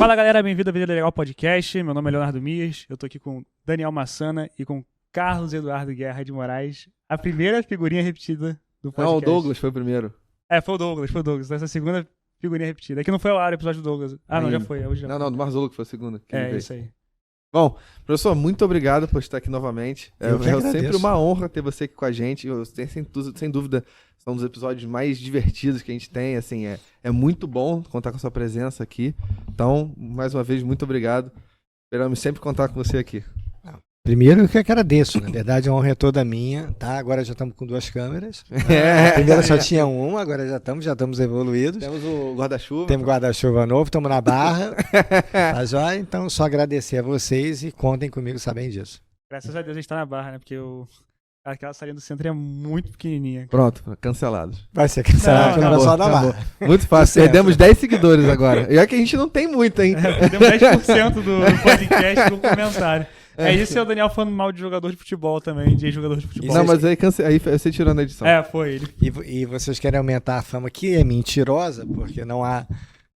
Fala galera, bem-vindo ao Vida Legal Podcast. Meu nome é Leonardo Mias, eu tô aqui com Daniel Massana e com Carlos Eduardo Guerra de Moraes. A primeira figurinha repetida do podcast. Não, o Douglas foi o primeiro. Foi o Douglas. Essa segunda figurinha repetida. É que não foi ao ar o episódio do Douglas. Não, já foi. Hoje já não, do Marzolo que foi a segunda. Isso aí. Bom, professor, muito obrigado por estar aqui novamente. É sempre uma honra ter você aqui com a gente. Sem dúvida, são um dos episódios mais divertidos que a gente tem. Assim, é muito bom contar com a sua presença aqui. Então, mais uma vez, muito obrigado. Esperamos sempre contar com você aqui. Primeiro, eu que agradeço. Na verdade, a honra é toda minha, tá? Agora já estamos com 2 câmeras. A primeira só tinha uma, agora já estamos evoluídos. Temos o guarda-chuva. Temos guarda-chuva novo, estamos na barra. Tá jóia? Então, só agradecer a vocês e contem comigo sabem disso. Graças a Deus a gente tá na barra, né? Porque aquela salinha do centro é muito pequenininha. Pronto, cancelado. Vai ser cancelado pelo pessoal da barra. Muito fácil. Perdemos 10 seguidores agora. E é que a gente não tem muito, hein? Perdemos 10% do podcast do comentário. Isso é o Daniel falando mal de jogador de futebol também, de jogador de futebol. Não, mas aí você tirou na edição. Foi ele. E vocês querem aumentar a fama, que é mentirosa, porque não há,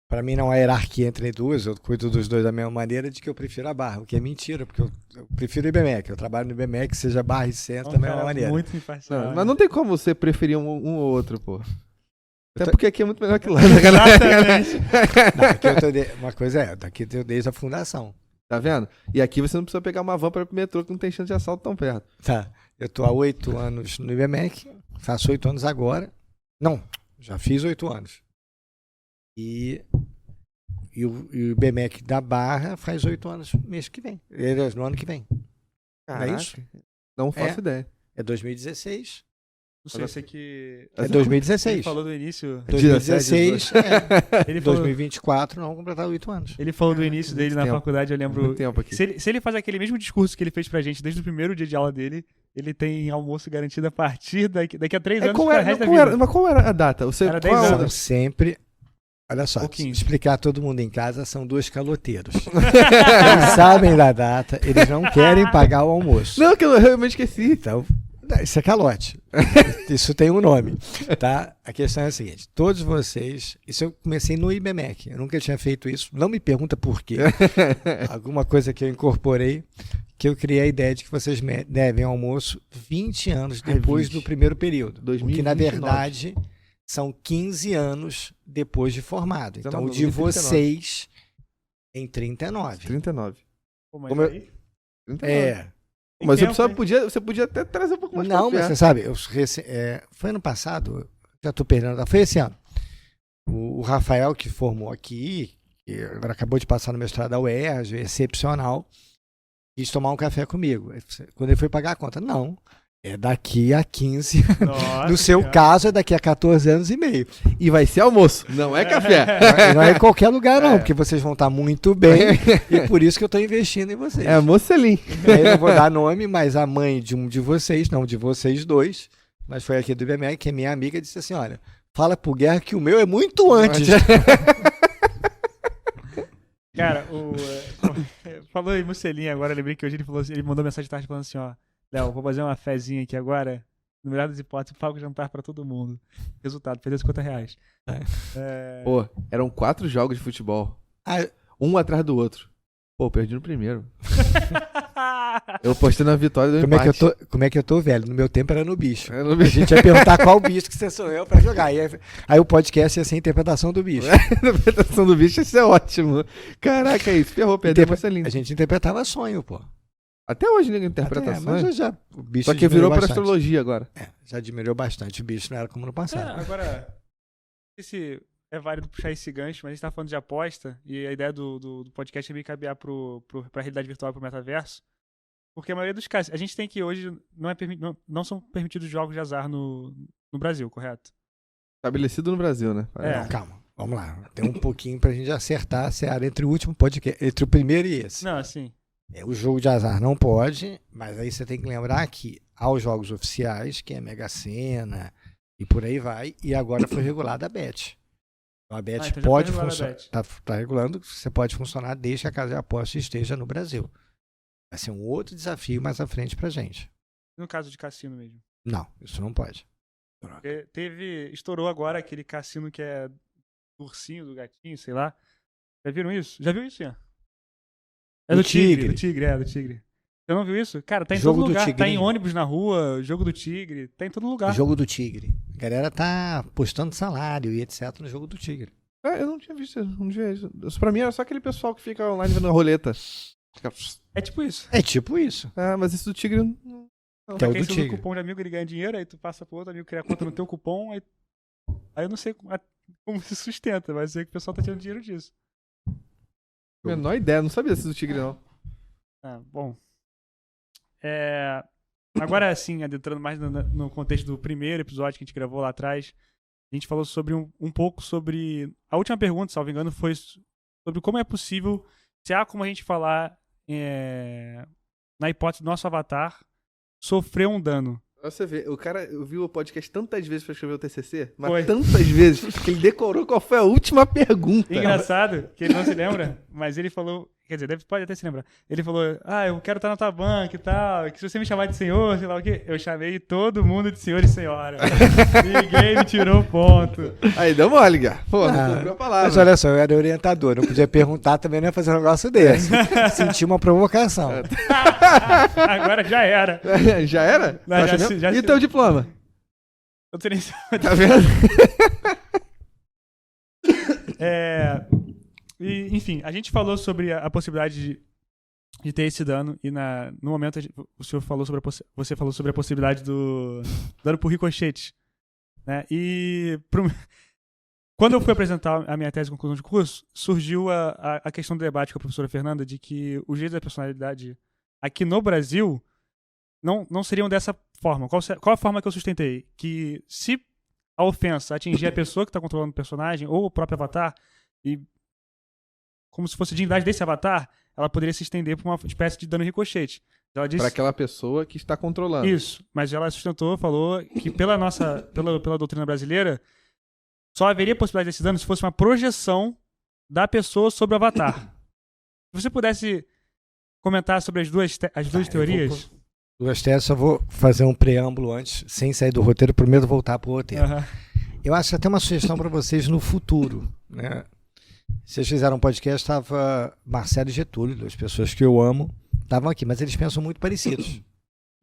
pra mim não há hierarquia entre duas, eu cuido dos dois da mesma maneira, de que eu prefiro a barra, o que é mentira, porque eu prefiro o IBMEC, eu trabalho no IBMEC, seja barra e centro, da mesma maneira. Muito imparcial. Mas não tem como você preferir um ou outro, pô. Até porque aqui é muito melhor que lá. Né? Exatamente. Uma coisa daqui eu desde a fundação. Tá vendo? E aqui você não precisa pegar uma van para ir pro metrô que não tem chance de assalto tão perto. Tá. Eu tô há 8 anos no IBMEC, faço 8 anos agora. Não, já fiz 8 anos. E o IBMEC da Barra faz 8 anos mês que vem. No ano que vem. Caraca, não é isso? Não faço ideia. É 2016. Não sei, eu sei que... É 2016. Ele falou do início... 2016, Ele falou... 2024, não, completar 8 anos. Ele falou do início dele na faculdade, eu lembro... Muito tempo aqui. Se ele faz aquele mesmo discurso que ele fez pra gente desde o primeiro dia de aula dele, ele tem almoço garantido a partir daqui a 3 anos pro resto da vida. Mas qual era a data? Era 10 anos. São sempre... Olha só, explicar a todo mundo em casa, são 2 caloteiros. Eles sabem da data, eles não querem pagar o almoço. Não, que eu realmente esqueci. Então... Isso é calote. Isso tem um nome, tá? A questão é a seguinte, todos vocês... Isso eu comecei no IBMEC, eu nunca tinha feito isso, não me pergunta por quê. Alguma coisa que eu incorporei, que eu criei a ideia de que vocês devem almoço 20 anos depois do primeiro período. 2029. Que, na verdade, são 15 anos depois de formado. Então, o de vocês em 39. 39. Pô, mas aí... 39. Mas você podia até trazer um pouco mais. Não, mas você sabe, foi ano passado, já estou perdendo, foi esse ano. O Rafael, que formou aqui, que agora acabou de passar no mestrado da UERJ, excepcional, quis tomar um café comigo. Quando ele foi pagar a conta, não, é daqui a 15 anos. Nossa, no seu caso, é daqui a 14 anos e meio. E vai ser almoço, não é café. Não é em qualquer lugar, não, porque vocês vão estar muito bem e por isso que eu estou investindo em vocês. É a Mocelin. Eu não vou dar nome, mas a mãe de um de vocês, não de vocês dois, mas foi aqui do IBMEC, que é minha amiga, disse assim, olha, fala pro Guerra que o meu é muito antes. Cara, falou em Mocelinha agora, lembrei que hoje ele mandou mensagem de tarde falando assim, ó, Léo, vou fazer uma fezinha aqui agora, no melhor das hipóteses, pago jantar pra todo mundo. Resultado, perdeu R$50. Pô, eram 4 jogos de futebol, um atrás do outro. Pô, perdi no primeiro. Eu postei na vitória do empate. Como é que eu tô, velho? No meu tempo era no bicho. A gente ia perguntar qual bicho que você sou eu pra jogar. Aí o podcast ia ser a interpretação do bicho. A interpretação do bicho ia ser ótimo. Caraca, isso ferrou, perdeu, mas é lindo. A gente interpretava sonho, pô. Até hoje ninguém interpreta sonho. Mas o bicho só que virou pra astrologia agora. Já diminuiu bastante. O bicho não era como no passado. Agora, não sei se é válido puxar esse gancho, mas a gente tá falando de aposta e a ideia do podcast é meio cabear pra realidade virtual e pro metaverso. Porque a maioria dos casos, a gente tem que hoje não são permitidos jogos de azar no Brasil, correto? Estabelecido no Brasil, né? Não, calma, vamos lá. Tem um pouquinho pra gente acertar a seara entre o último podcast, entre o primeiro e esse. Não, assim. O jogo de azar não pode, mas aí você tem que lembrar que há os jogos oficiais, que é Mega Sena e por aí vai, e agora foi regulada a Bet. Então a Bet então pode funcionar, tá regulando, você pode funcionar desde que a casa de aposta esteja no Brasil. Vai ser um outro desafio mais à frente pra gente. No caso de cassino mesmo? Não, isso não pode. Estourou agora aquele cassino que é do ursinho, do gatinho, sei lá. Já viram isso? Já viu isso, Ian? Do Tigre. Do Tigre. Você não viu isso? Cara, tá em Jogo todo do lugar. Tigre. Tá em ônibus na rua, jogo do Tigre, tá em todo lugar. Jogo do Tigre. A galera tá postando salário e etc. no Jogo do Tigre. Eu não tinha visto isso. Isso pra mim era só aquele pessoal que fica online vendo a roleta. É tipo isso. É tipo isso. Ah, mas isso do Tigre... Não. Que é o Quem do usa o Tigre. cupom de amigo, ele ganha dinheiro, aí tu passa pro outro amigo criar conta no teu cupom, aí eu não sei como se sustenta, mas eu sei que o pessoal tá tirando dinheiro disso. Menor ideia, não sabia desse do Tigre, não. Bom. Agora sim, adentrando mais no contexto do primeiro episódio que a gente gravou lá atrás, a gente falou sobre um pouco sobre... A última pergunta, salvo engano, foi sobre como é possível, se há como a gente falar, na hipótese do nosso avatar, sofrer um dano. Você vê, o cara ouviu o podcast tantas vezes pra escrever o TCC, mas Foi. tantas vezes que ele decorou qual foi a última pergunta. Engraçado que ele não se lembra, mas ele falou... Quer dizer, pode até se lembrar. Ele falou, eu quero estar na tua banca e tal, que se você me chamar de senhor, sei lá o quê, eu chamei todo mundo de senhor e senhora. Ninguém me tirou ponto. Aí, deu mole, cara. Pô, não cumpriu a palavra. Mas olha só, eu era orientador, não podia perguntar também, não ia fazer um negócio desse. Senti uma provocação. Agora já era. Já era? Não, Acha já mesmo? se- E teu diploma? Eu não sei nem se... Tá vendo? Enfim, a gente falou sobre a possibilidade de ter esse dano e no momento você falou sobre a possibilidade do dano por ricochete, né? E quando eu fui apresentar a minha tese de conclusão de curso, surgiu a questão do debate com a professora Fernanda de que os direitos da personalidade aqui no Brasil não seriam dessa forma. Qual a forma que eu sustentei? Que se a ofensa atingir a pessoa que está controlando o personagem ou o próprio avatar, e como se fosse a dignidade desse avatar, ela poderia se estender para uma espécie de dano ricochete. Ela disse... Pra aquela pessoa que está controlando. Isso, mas ela sustentou, falou que pela doutrina brasileira, só haveria possibilidade desse dano se fosse uma projeção da pessoa sobre o avatar. Se você pudesse comentar sobre as duas teorias... Duas teses, só vou fazer um preâmbulo antes, sem sair do roteiro, primeiro voltar pro roteiro. Eu acho que até uma sugestão para vocês no futuro, né? Vocês fizeram um podcast, estava Marcelo e Getúlio, duas pessoas que eu amo, estavam aqui, mas eles pensam muito parecidos.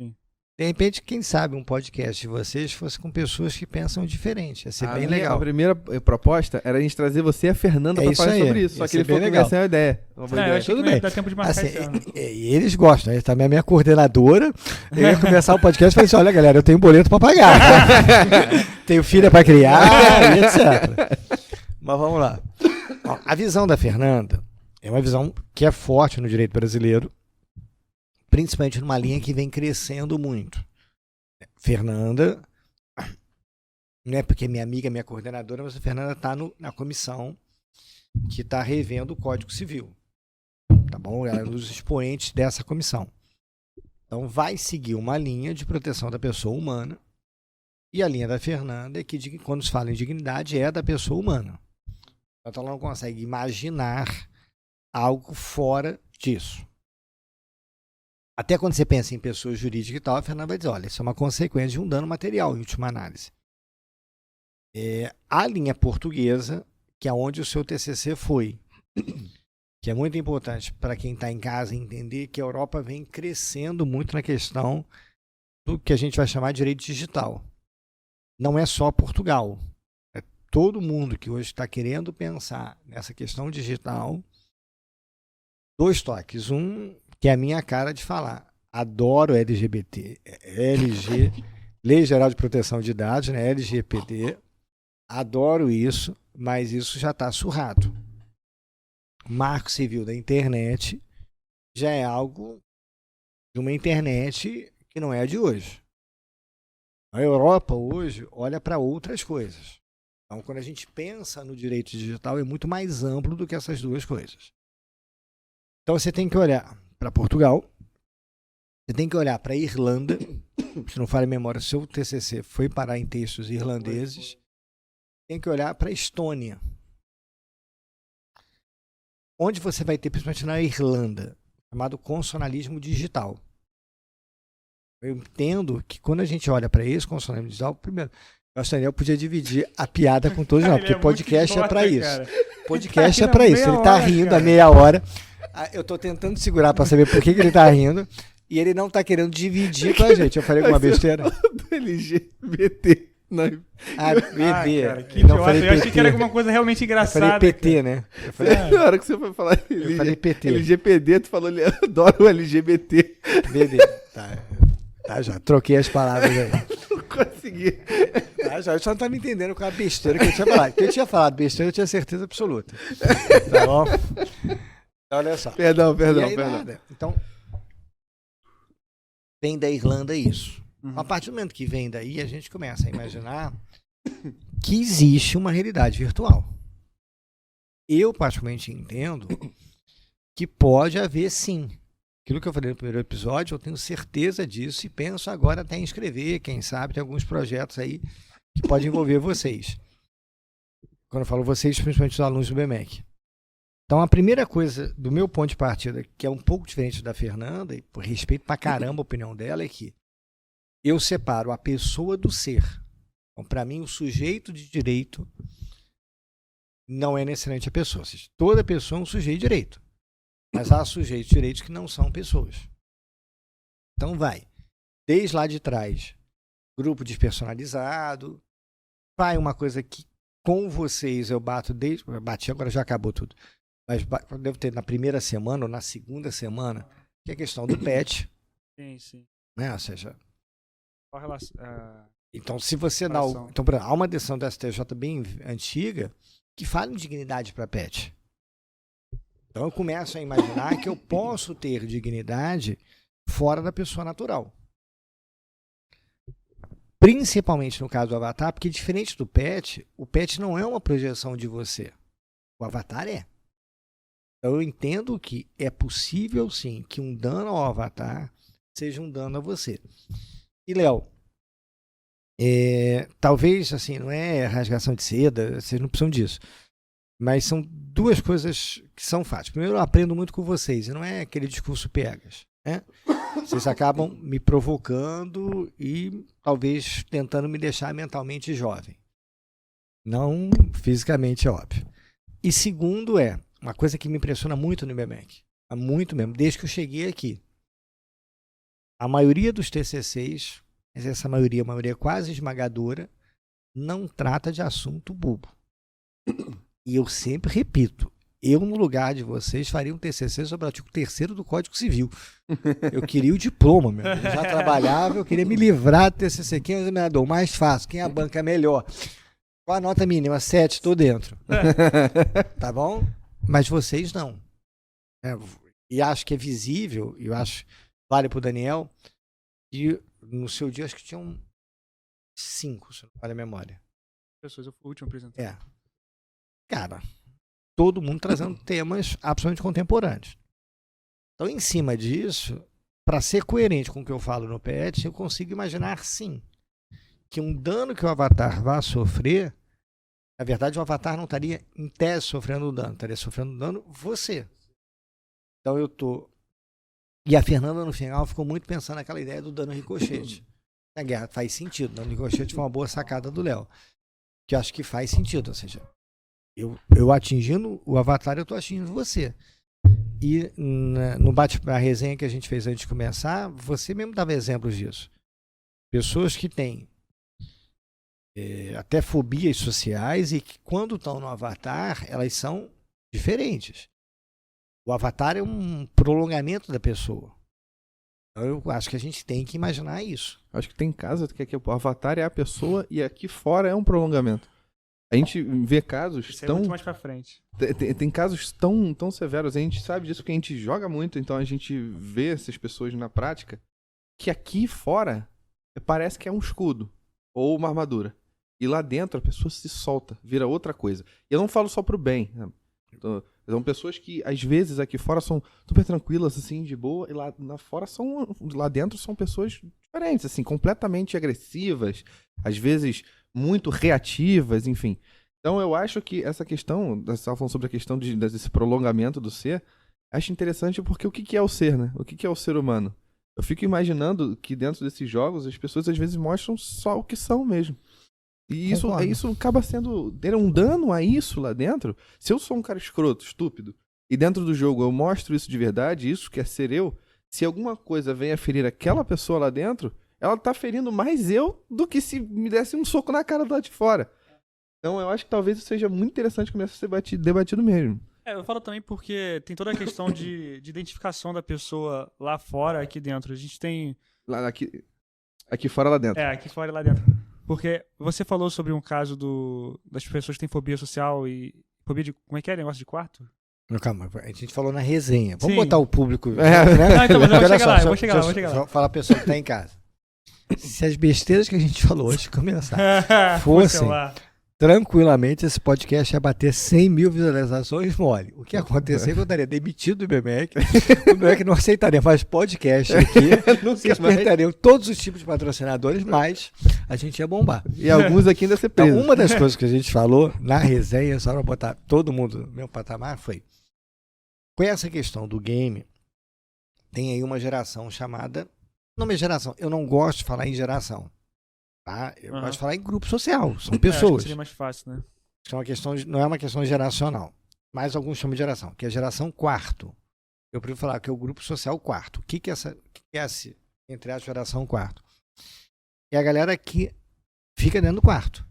Sim. De repente, quem sabe um podcast de vocês fosse com pessoas que pensam diferente. Ia ser bem legal. A primeira proposta era a gente trazer você e a Fernanda pra falar sobre isso. Só que ele falou que ia ser uma ideia. Eu achei que não ia dar tempo de marcar Assim, esse ano. e eles gostam, né? Também a minha coordenadora. Eu ia começar o podcast e falei assim: olha, galera, eu tenho boleto pra pagar. Tenho filha pra criar, e etc. Mas vamos lá. Ó, a visão da Fernanda é uma visão que é forte no direito brasileiro, principalmente numa linha que vem crescendo muito. Fernanda, não é porque minha amiga, minha coordenadora, mas a Fernanda está na comissão que está revendo o Código Civil. Tá bom? Ela é um dos expoentes dessa comissão. Então vai seguir uma linha de proteção da pessoa humana, e a linha da Fernanda é que quando se fala em dignidade é da pessoa humana. Então ela não consegue imaginar algo fora disso. Até quando você pensa em pessoa jurídica e tal, a Fernanda vai dizer, olha, isso é uma consequência de um dano material, em última análise. A linha portuguesa, que é onde o seu TCC foi, que é muito importante para quem está em casa entender que a Europa vem crescendo muito na questão do que a gente vai chamar de direito digital. Não é só Portugal. Todo mundo que hoje está querendo pensar nessa questão digital, dois toques. Um, que é a minha cara de falar. Adoro LGBT, Lei Geral de Proteção de Dados, né, LGPD. Adoro isso, mas isso já está surrado. Marco Civil da internet já é algo de uma internet que não é de hoje. A Europa hoje olha para outras coisas. Então, quando a gente pensa no direito digital, é muito mais amplo do que essas duas coisas. Então, você tem que olhar para Portugal, você tem que olhar para a Irlanda, se não falha a memória, seu TCC foi parar em textos irlandeses, tem que olhar para a Estônia, onde você vai ter, principalmente na Irlanda, chamado consonalismo digital. Eu entendo que quando a gente olha para esse consonalismo digital, primeiro, O Daniel podia dividir a piada com todos nós, porque podcast é pra isso. Cara. Podcast é pra isso. Ele tá rindo há meia hora. Eu tô tentando segurar pra saber por que ele tá rindo. E ele não tá querendo dividir com a gente. Eu falei alguma besteira? Do LGBT. Não. BB. Cara, que idiota. Eu achei que era alguma coisa realmente engraçada. Eu falei PT, né? Eu falei, na hora que você foi falar eu falei PT. LGPD, tu falou, eu adoro o LGBT. BD. Tá, já. Troquei as palavras aí. Não consegui. Tá, já. Eu só não tá me entendendo com a besteira que eu tinha falado. Porque eu tinha falado besteira, eu tinha certeza absoluta. Tá bom? Então, olha só. Perdão. Nada. Então, vem da Irlanda isso. A partir do momento que vem daí, a gente começa a imaginar que existe uma realidade virtual. Eu, particularmente, entendo que pode haver, sim. Aquilo que eu falei no primeiro episódio, eu tenho certeza disso e penso agora até em escrever, quem sabe, tem alguns projetos aí que podem envolver vocês. Quando eu falo vocês, principalmente os alunos do BMEC. Então, a primeira coisa, do meu ponto de partida, que é um pouco diferente da Fernanda, e por respeito pra caramba a opinião dela, é que eu separo a pessoa do ser. Então, para mim, o sujeito de direito não é necessariamente a pessoa. Ou seja, toda pessoa é um sujeito de direito. Mas há sujeitos de direitos que não são pessoas. Então, vai. Desde lá de trás, grupo despersonalizado. Vai uma coisa que com vocês eu bati, agora já acabou tudo. Mas devo ter na primeira semana ou na segunda semana, que é a questão do pet. Sim. Né? Ou seja... Então, se você dá. Então, há uma decisão da STJ bem antiga que fala em dignidade para pet. Então, eu começo a imaginar que eu posso ter dignidade fora da pessoa natural. Principalmente no caso do avatar, porque diferente do pet, o pet não é uma projeção de você. O avatar é. Então, eu entendo que é possível, sim, que um dano ao avatar seja um dano a você. E, Léo, talvez, assim, não é rasgação de seda, vocês não precisam disso. Mas são duas coisas que são fáceis. Primeiro, eu aprendo muito com vocês, e não é aquele discurso piegas, né? Vocês acabam me provocando e talvez tentando me deixar mentalmente jovem. Não fisicamente, é óbvio. E segundo uma coisa que me impressiona muito no IBMEC, muito mesmo, desde que eu cheguei aqui. A maioria dos TCCs, mas essa maioria, quase esmagadora, não trata de assunto bobo. E eu sempre repito, eu no lugar de vocês faria um TCC sobre o artigo 3º do Código Civil. Eu queria o diploma, meu. Eu já trabalhava, eu queria me livrar do TCC. Quem é o examinador? Mais fácil. Quem é a banca melhor? Qual a nota mínima? 7, estou dentro. Tá bom? Mas vocês não. E acho que é visível, eu acho... Vale para o Daniel. E no seu dia, acho que tinham 5, se não falha a memória. Pessoas, eu fui o último apresentador. Cara, todo mundo trazendo temas absolutamente contemporâneos. Então, em cima disso, para ser coerente com o que eu falo no PET, eu consigo imaginar, sim, que um dano que o avatar vá sofrer, na verdade, o avatar não estaria, em tese, sofrendo dano. Estaria sofrendo dano você. Então, eu estou... E a Fernanda, no final, ficou muito pensando naquela ideia do dano ricochete. Na guerra faz sentido. O dano ricochete foi uma boa sacada do Léo. Que eu acho que faz sentido. Ou seja, eu atingindo o avatar, eu estou atingindo você. E no a resenha que a gente fez antes de começar, você mesmo dava exemplos disso. Pessoas que têm até fobias sociais e que, quando estão no avatar, elas são diferentes. O avatar é um prolongamento da pessoa. Então, eu acho que a gente tem que imaginar isso. Acho que tem casos que o avatar é a pessoa e aqui fora é um prolongamento. A gente vê casos isso tão... é muito mais pra frente. Tem casos tão severos. A gente sabe disso porque a gente joga muito, então a gente vê essas pessoas na prática, que aqui fora parece que é um escudo ou uma armadura. E lá dentro a pessoa se solta, vira outra coisa. E eu não falo só pro bem, né? Então, são pessoas que, às vezes, aqui fora são super tranquilas, assim, de boa, e lá dentro são pessoas diferentes, assim, completamente agressivas, às vezes muito reativas, enfim. Então, eu acho que essa questão, você estava falando sobre a questão desse prolongamento do ser, acho interessante porque o que é o ser, né? O que é o ser humano? Eu fico imaginando que dentro desses jogos as pessoas, às vezes, mostram só o que são mesmo. E isso acaba sendo um dano a isso lá dentro. Se eu sou um cara escroto, estúpido, e dentro do jogo eu mostro isso de verdade, isso quer ser eu, se alguma coisa vem a ferir aquela pessoa lá dentro, ela tá ferindo mais eu do que se me desse um soco na cara do lado de fora. Então eu acho que talvez isso seja muito interessante começar a ser debatido mesmo. Eu falo também porque tem toda a questão de identificação da pessoa lá fora, aqui dentro. A gente tem... Aqui fora, lá dentro. Aqui fora e lá dentro. Porque você falou sobre um caso das pessoas que têm fobia social e... Fobia de... Como é que é? Negócio de quarto? Não, calma, a gente falou na resenha. Vamos Sim. botar o público... Né? Não, então, mas eu vou chegar lá. Vou falar a pessoa que tá em casa. Se as besteiras que a gente falou hoje começar fossem... Tranquilamente, esse podcast ia bater 100 mil visualizações mole. O que ia acontecer é que eu estaria demitido do IBMEC. O IBMEC não aceitaria mais podcast aqui. Vocês perderiam todos os tipos de patrocinadores, mas a gente ia bombar. E alguns aqui ainda ser preso. Então, uma das coisas que a gente falou na resenha, só para botar todo mundo no meu patamar, foi: com essa questão do game, tem aí uma geração chamada... Não é geração, eu não gosto de falar em geração. Tá? Eu gosto de falar em grupo social, são pessoas. Acho que seria mais fácil, né? É uma questão não é uma questão geracional, mas alguns chamam de geração, que é a geração quarto. Eu prefiro falar que é o grupo social quarto. O que é essa, entre a geração quarto? É a galera que fica dentro do quarto.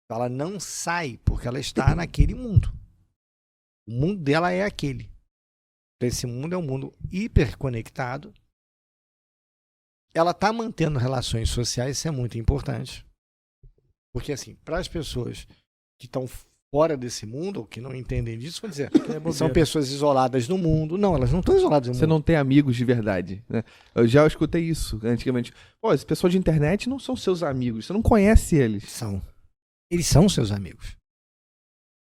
Ela não sai porque ela está naquele mundo. O mundo dela é aquele. Esse mundo é um mundo hiperconectado. Ela está mantendo relações sociais, isso é muito importante. Porque, assim, para as pessoas que estão fora desse mundo, ou que não entendem disso, vou dizer, são pessoas isoladas no mundo. Não, elas não estão isoladas no mundo. Você não tem amigos de verdade, né? Eu já escutei isso antigamente. Pô, esse pessoal de internet não são seus amigos, você não conhece eles. São. Eles são seus amigos.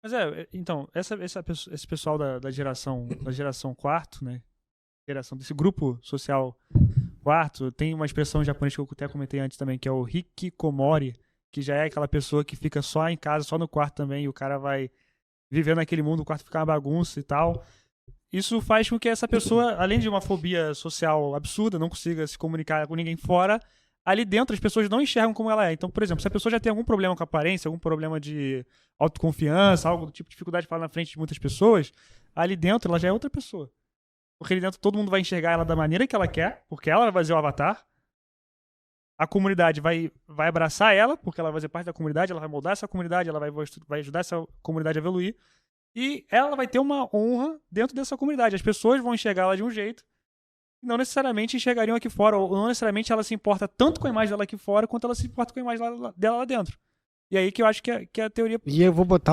Mas então, esse pessoal da geração quarto, né? Geração desse grupo social quarto, tem uma expressão em japonês que eu até comentei antes também, que é o hikikomori, que já é aquela pessoa que fica só em casa, só no quarto também, e o cara vai vivendo naquele mundo, o quarto fica uma bagunça e tal. Isso faz com que essa pessoa, além de uma fobia social absurda, não consiga se comunicar com ninguém fora, ali dentro as pessoas não enxergam como ela é. Então, por exemplo, se a pessoa já tem algum problema com a aparência, algum problema de autoconfiança, algo do tipo de dificuldade de falar na frente de muitas pessoas, ali dentro ela já é outra pessoa. Porque ali dentro todo mundo vai enxergar ela da maneira que ela quer, porque ela vai fazer o avatar. A comunidade vai abraçar ela, porque ela vai fazer parte da comunidade, ela vai moldar essa comunidade, ela vai ajudar essa comunidade a evoluir. E ela vai ter uma honra dentro dessa comunidade. As pessoas vão enxergar ela de um jeito, não necessariamente enxergariam aqui fora, ou não necessariamente ela se importa tanto com a imagem dela aqui fora, quanto ela se importa com a imagem dela lá dentro. E aí que eu acho que é a teoria... E eu vou botar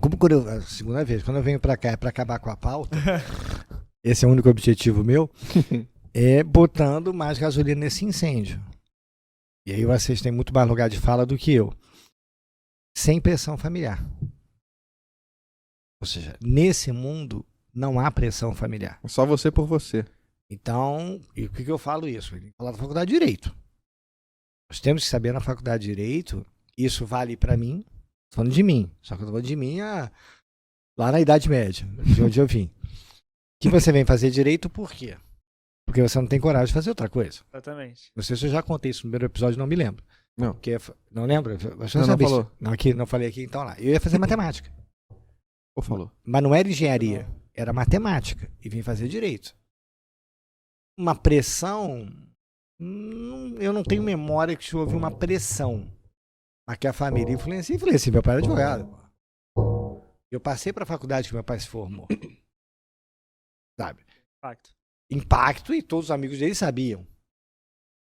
como a segunda vez, quando eu venho pra cá é pra acabar com a pauta, esse é o único objetivo meu, é botando mais gasolina nesse incêndio. E aí vocês têm muito mais lugar de fala do que eu. Sem pressão familiar. Ou seja, nesse mundo não há pressão familiar. Só você por você. Então, e o que eu falo isso? Eu tenho que falar da faculdade de Direito. Nós temos que saber na faculdade de Direito, isso vale pra mim, falando de mim, só que eu tô falando de mim lá na Idade Média, de onde eu vim. Que você vem fazer direito por quê? Porque você não tem coragem de fazer outra coisa. Exatamente. Não sei se eu já contei isso no primeiro episódio, não me lembro. Não. Porque, não lembro? Você não falou. Não, aqui, não falei aqui, então lá. Eu ia fazer matemática. Ou falou. Mas não era engenharia, era matemática. E vim fazer direito. Uma pressão... eu não tenho memória que houve uma pressão. Mas que a família influencia. Meu pai era advogado. Eu passei para a faculdade que meu pai se formou. Sabe? Impacto, e todos os amigos dele sabiam.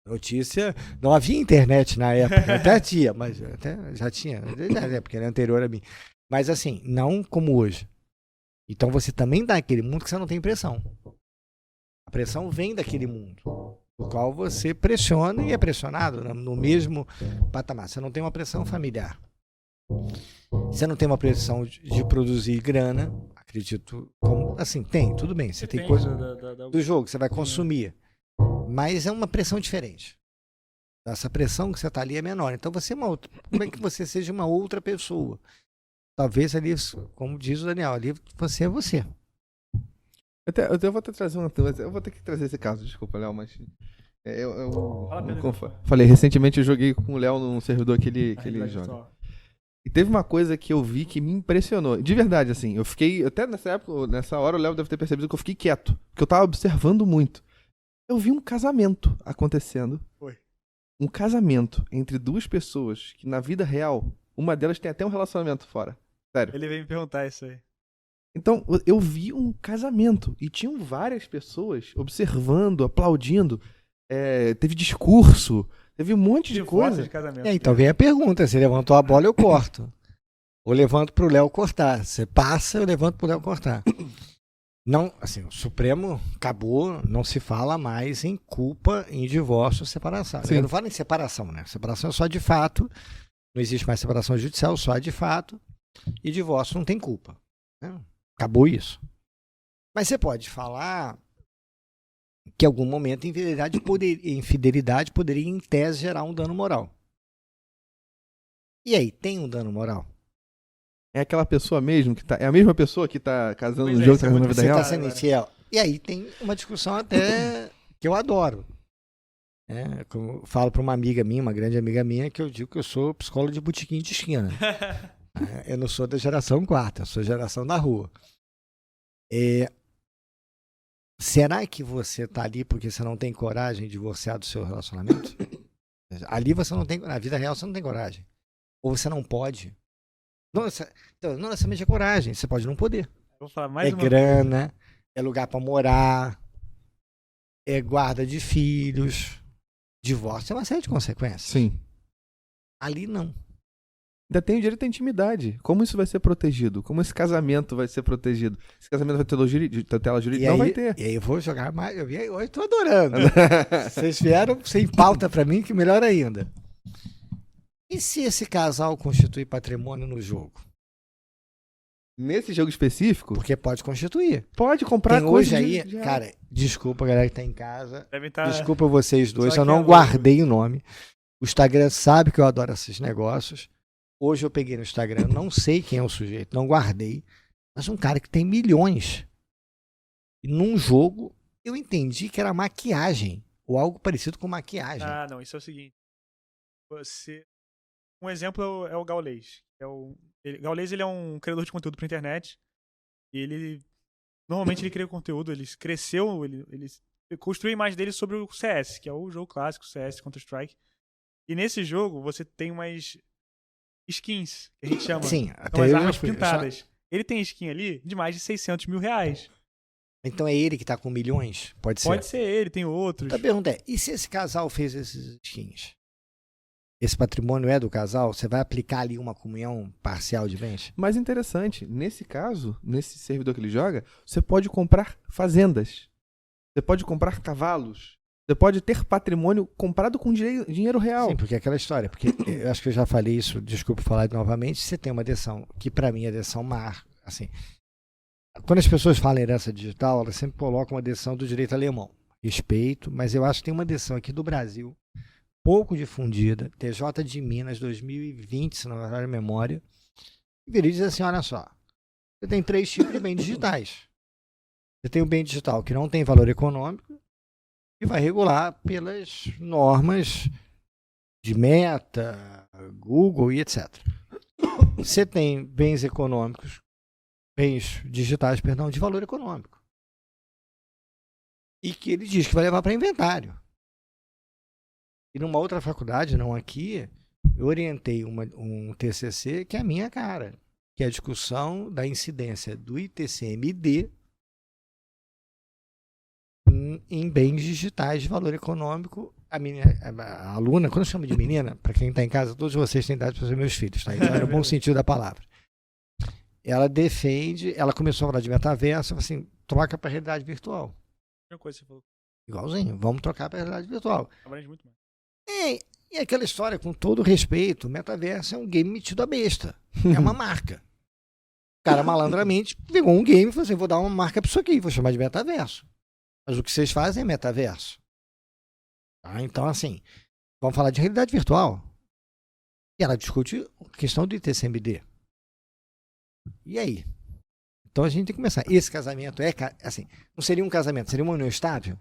Notícia, não havia internet na época, até tinha, mas até já tinha, porque era anterior a mim. Mas assim, não como hoje. Então você também dá aquele mundo que você não tem pressão. A pressão vem daquele mundo, no qual você pressiona e é pressionado no mesmo patamar. Você não tem uma pressão familiar. Você não tem uma pressão de produzir grana, acredito, como, assim, tem, tudo bem, você tem coisa do jogo, você vai consumir, mas é uma pressão diferente. Essa pressão que você está ali é menor, então você é uma outra, como é que você seja uma outra pessoa? Talvez ali, como diz o Daniel, ali você é você. Eu vou ter que trazer esse caso, desculpa, Léo, mas Fala, Pedro. Falei, recentemente eu joguei com o Léo num servidor que ele joga. Virtual. E teve uma coisa que eu vi que me impressionou. De verdade, assim, eu fiquei... Até nessa hora, o Léo deve ter percebido que eu fiquei quieto. Porque eu tava observando muito. Eu vi um casamento acontecendo. Foi. Um casamento entre duas pessoas que, na vida real, uma delas tem até um relacionamento fora. Sério. Ele veio me perguntar isso aí. Então, eu vi um casamento. E tinham várias pessoas observando, aplaudindo. Teve discurso. Teve um monte de coisa. De casamento. Então vem a pergunta, você levantou a bola, eu corto. Ou levanto pro Léo cortar. Você passa, eu levanto pro Léo cortar. Não, assim, o Supremo acabou, não se fala mais em culpa, em divórcio, separação. Sim. Eu não falo em separação, né? Separação é só de fato, não existe mais separação judicial, só de fato, e divórcio não tem culpa. Né? Acabou isso. Mas você pode falar que em algum momento infidelidade poderia, em tese, gerar um dano moral. E aí, tem um dano moral? É aquela pessoa mesmo que tá. É a mesma pessoa que tá casando Pois no é, jogo, isso tá é casando na muito vida Você real? está sendo infiel. E aí tem uma discussão até que eu adoro. Como eu falo para uma amiga minha, uma grande amiga minha, que eu digo que eu sou psicólogo de botequim de esquina. Eu não sou da geração quarta, eu sou geração da rua. Será que você tá ali porque você não tem coragem de divorciar do seu relacionamento? Ali você não tem, na vida real você não tem coragem. Ou você não pode. Não necessariamente é coragem, você pode não poder. Vou falar mais uma grana, é lugar para morar, é guarda de filhos. Divórcio é uma série de consequências. Sim. Ali não. Ainda tem o direito à intimidade. Como isso vai ser protegido? Como esse casamento vai ser protegido? Esse casamento vai ter tutela jurídica? Não vai ter. E aí eu vou jogar mais. Hoje tô adorando. Vocês vieram sem pauta para mim, que melhor ainda. E se esse casal constituir patrimônio no jogo? Nesse jogo específico, Porque pode constituir. pode comprar Tem coisa hoje aí, cara, desculpa a galera que tá em casa. Deve estar... Desculpa vocês dois, Só eu que não é guardei o nome. O Instagram sabe que eu adoro esses negócios. Hoje eu peguei no Instagram, não sei quem é o sujeito, não guardei. Mas um cara que tem milhões. E num jogo, eu entendi que era maquiagem. Ou algo parecido com maquiagem. Ah, não, isso é o seguinte. Um exemplo é o Gaules. Gaules, ele é um criador de conteúdo pra internet. E normalmente ele cria conteúdo, ele cresceu, ele construiu a imagem dele sobre o CS, que é o jogo clássico, CS, Counter-Strike. E nesse jogo você tem umas skins, que a gente chama. Sim, São até as eu armas fui, pintadas. Ele tem skin ali de mais de 600 mil reais. Então é ele que tá com milhões? Pode ser. Pode ser ele, tem outros. Então a pergunta é, e se esse casal fez esses skins? Esse patrimônio é do casal? Você vai aplicar ali uma comunhão parcial de bens? Mais interessante, nesse caso, nesse servidor que ele joga, você pode comprar fazendas. Você pode comprar cavalos. Você pode ter patrimônio comprado com dinheiro real. Sim, porque é aquela história. Porque eu acho que eu já falei isso, desculpa falar novamente. Você tem uma adesão, que para mim é adesão assim. Quando as pessoas falam em herança digital, elas sempre colocam uma adesão do direito alemão. Respeito, mas eu acho que tem uma adesão aqui do Brasil, pouco difundida, TJ de Minas 2020, se não me falha a memória, e ele diz assim, olha só, você tem 3 tipos de bens digitais. Você tem o bem digital que não tem valor econômico e vai regular pelas normas de Meta, Google e etc. Você tem bens econômicos, bens digitais, perdão, de valor econômico. E que ele diz que vai levar para inventário. E numa outra faculdade, não aqui, eu orientei um TCC que é a minha cara, que é a discussão da incidência do ITCMD em bens digitais de valor econômico. A aluna, quando eu chamo de menina, para quem está em casa, todos vocês têm idade para ser meus filhos, tá? Então, no bom sentido da palavra. Ela defende, ela começou a falar de metaverso, assim, troca para realidade virtual. A coisa que você falou. Igualzinho, vamos trocar para realidade virtual. Abrange muito mais. E aquela história, com todo respeito, o metaverso é um game metido a besta. É uma marca. O cara malandramente pegou um game e falou assim, vou dar uma marca para isso aqui, vou chamar de metaverso. Mas o que vocês fazem é metaverso. Tá? Então, assim, vamos falar de realidade virtual. E ela discute a questão do ITCMD. E aí? Então a gente tem que começar. Esse casamento assim, não seria um casamento, seria uma união estável?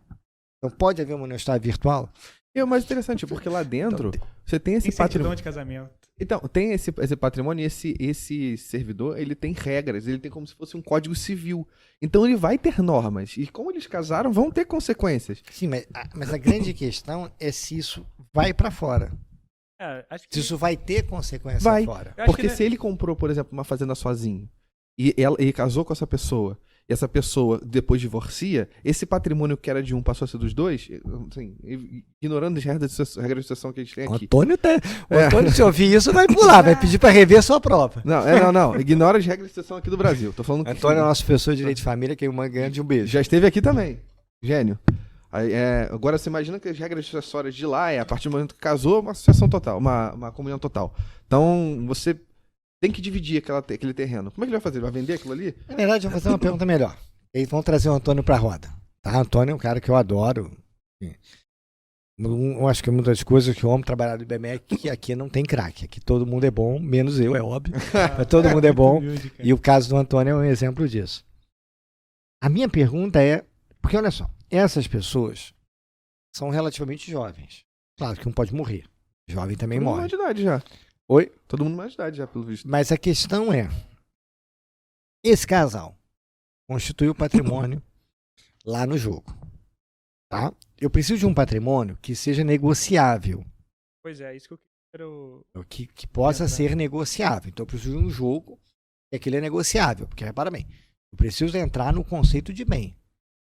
Então pode haver uma honestidade virtual? E o mais interessante, porque lá dentro Então, você tem esse patrimônio de casamento. Então, tem esse patrimônio e esse servidor, ele tem regras, ele tem como se fosse um código civil. Então ele vai ter normas. E como eles casaram, vão ter consequências. Sim, mas a grande questão é se isso vai para fora. Acho que... Se isso vai ter consequência Vai. fora. Porque se ele comprou, por exemplo, uma fazenda sozinho, e ele casou com essa pessoa, e essa pessoa depois divorcia, esse patrimônio que era de um passou a ser dos dois, assim, ignorando as regras de sucessão que a gente tem aqui. O Antônio, se ouvir isso, vai pular, vai pedir para rever sua prova. Não. Ignora as regras de sucessão aqui do Brasil. Tô falando Antônio é nosso professor de Direito de Família, que é uma grande beijo. Já esteve aqui também. Gênio. Agora você imagina que as regras sucessórias de lá a partir do momento que casou, uma sucessão total, uma comunhão total. Então, você tem que dividir aquele terreno. Como é que ele vai fazer? Ele vai vender aquilo ali? Na verdade, eu vou fazer uma pergunta melhor. Eles vão trazer o Antônio pra roda. Tá? O Antônio é um cara que eu adoro. Eu acho que uma das coisas que eu amo trabalhar no IBMEC é que aqui não tem craque. Aqui todo mundo é bom, menos eu, é óbvio. Mas todo mundo é bom. E o caso do Antônio é um exemplo disso. A minha pergunta é... Porque, olha só, essas pessoas são relativamente jovens. Claro que um pode morrer. Jovem também Todo mundo morre. mais de idade já. Oi? Todo mundo mais de idade já, pelo visto. Mas a questão é, esse casal constituiu patrimônio lá no jogo. Tá? Eu preciso de um patrimônio que seja negociável. Pois é, isso que eu quero... Que possa ser negociável. Então eu preciso de um jogo que aquele é negociável. Porque, repara bem, eu preciso entrar no conceito de bem.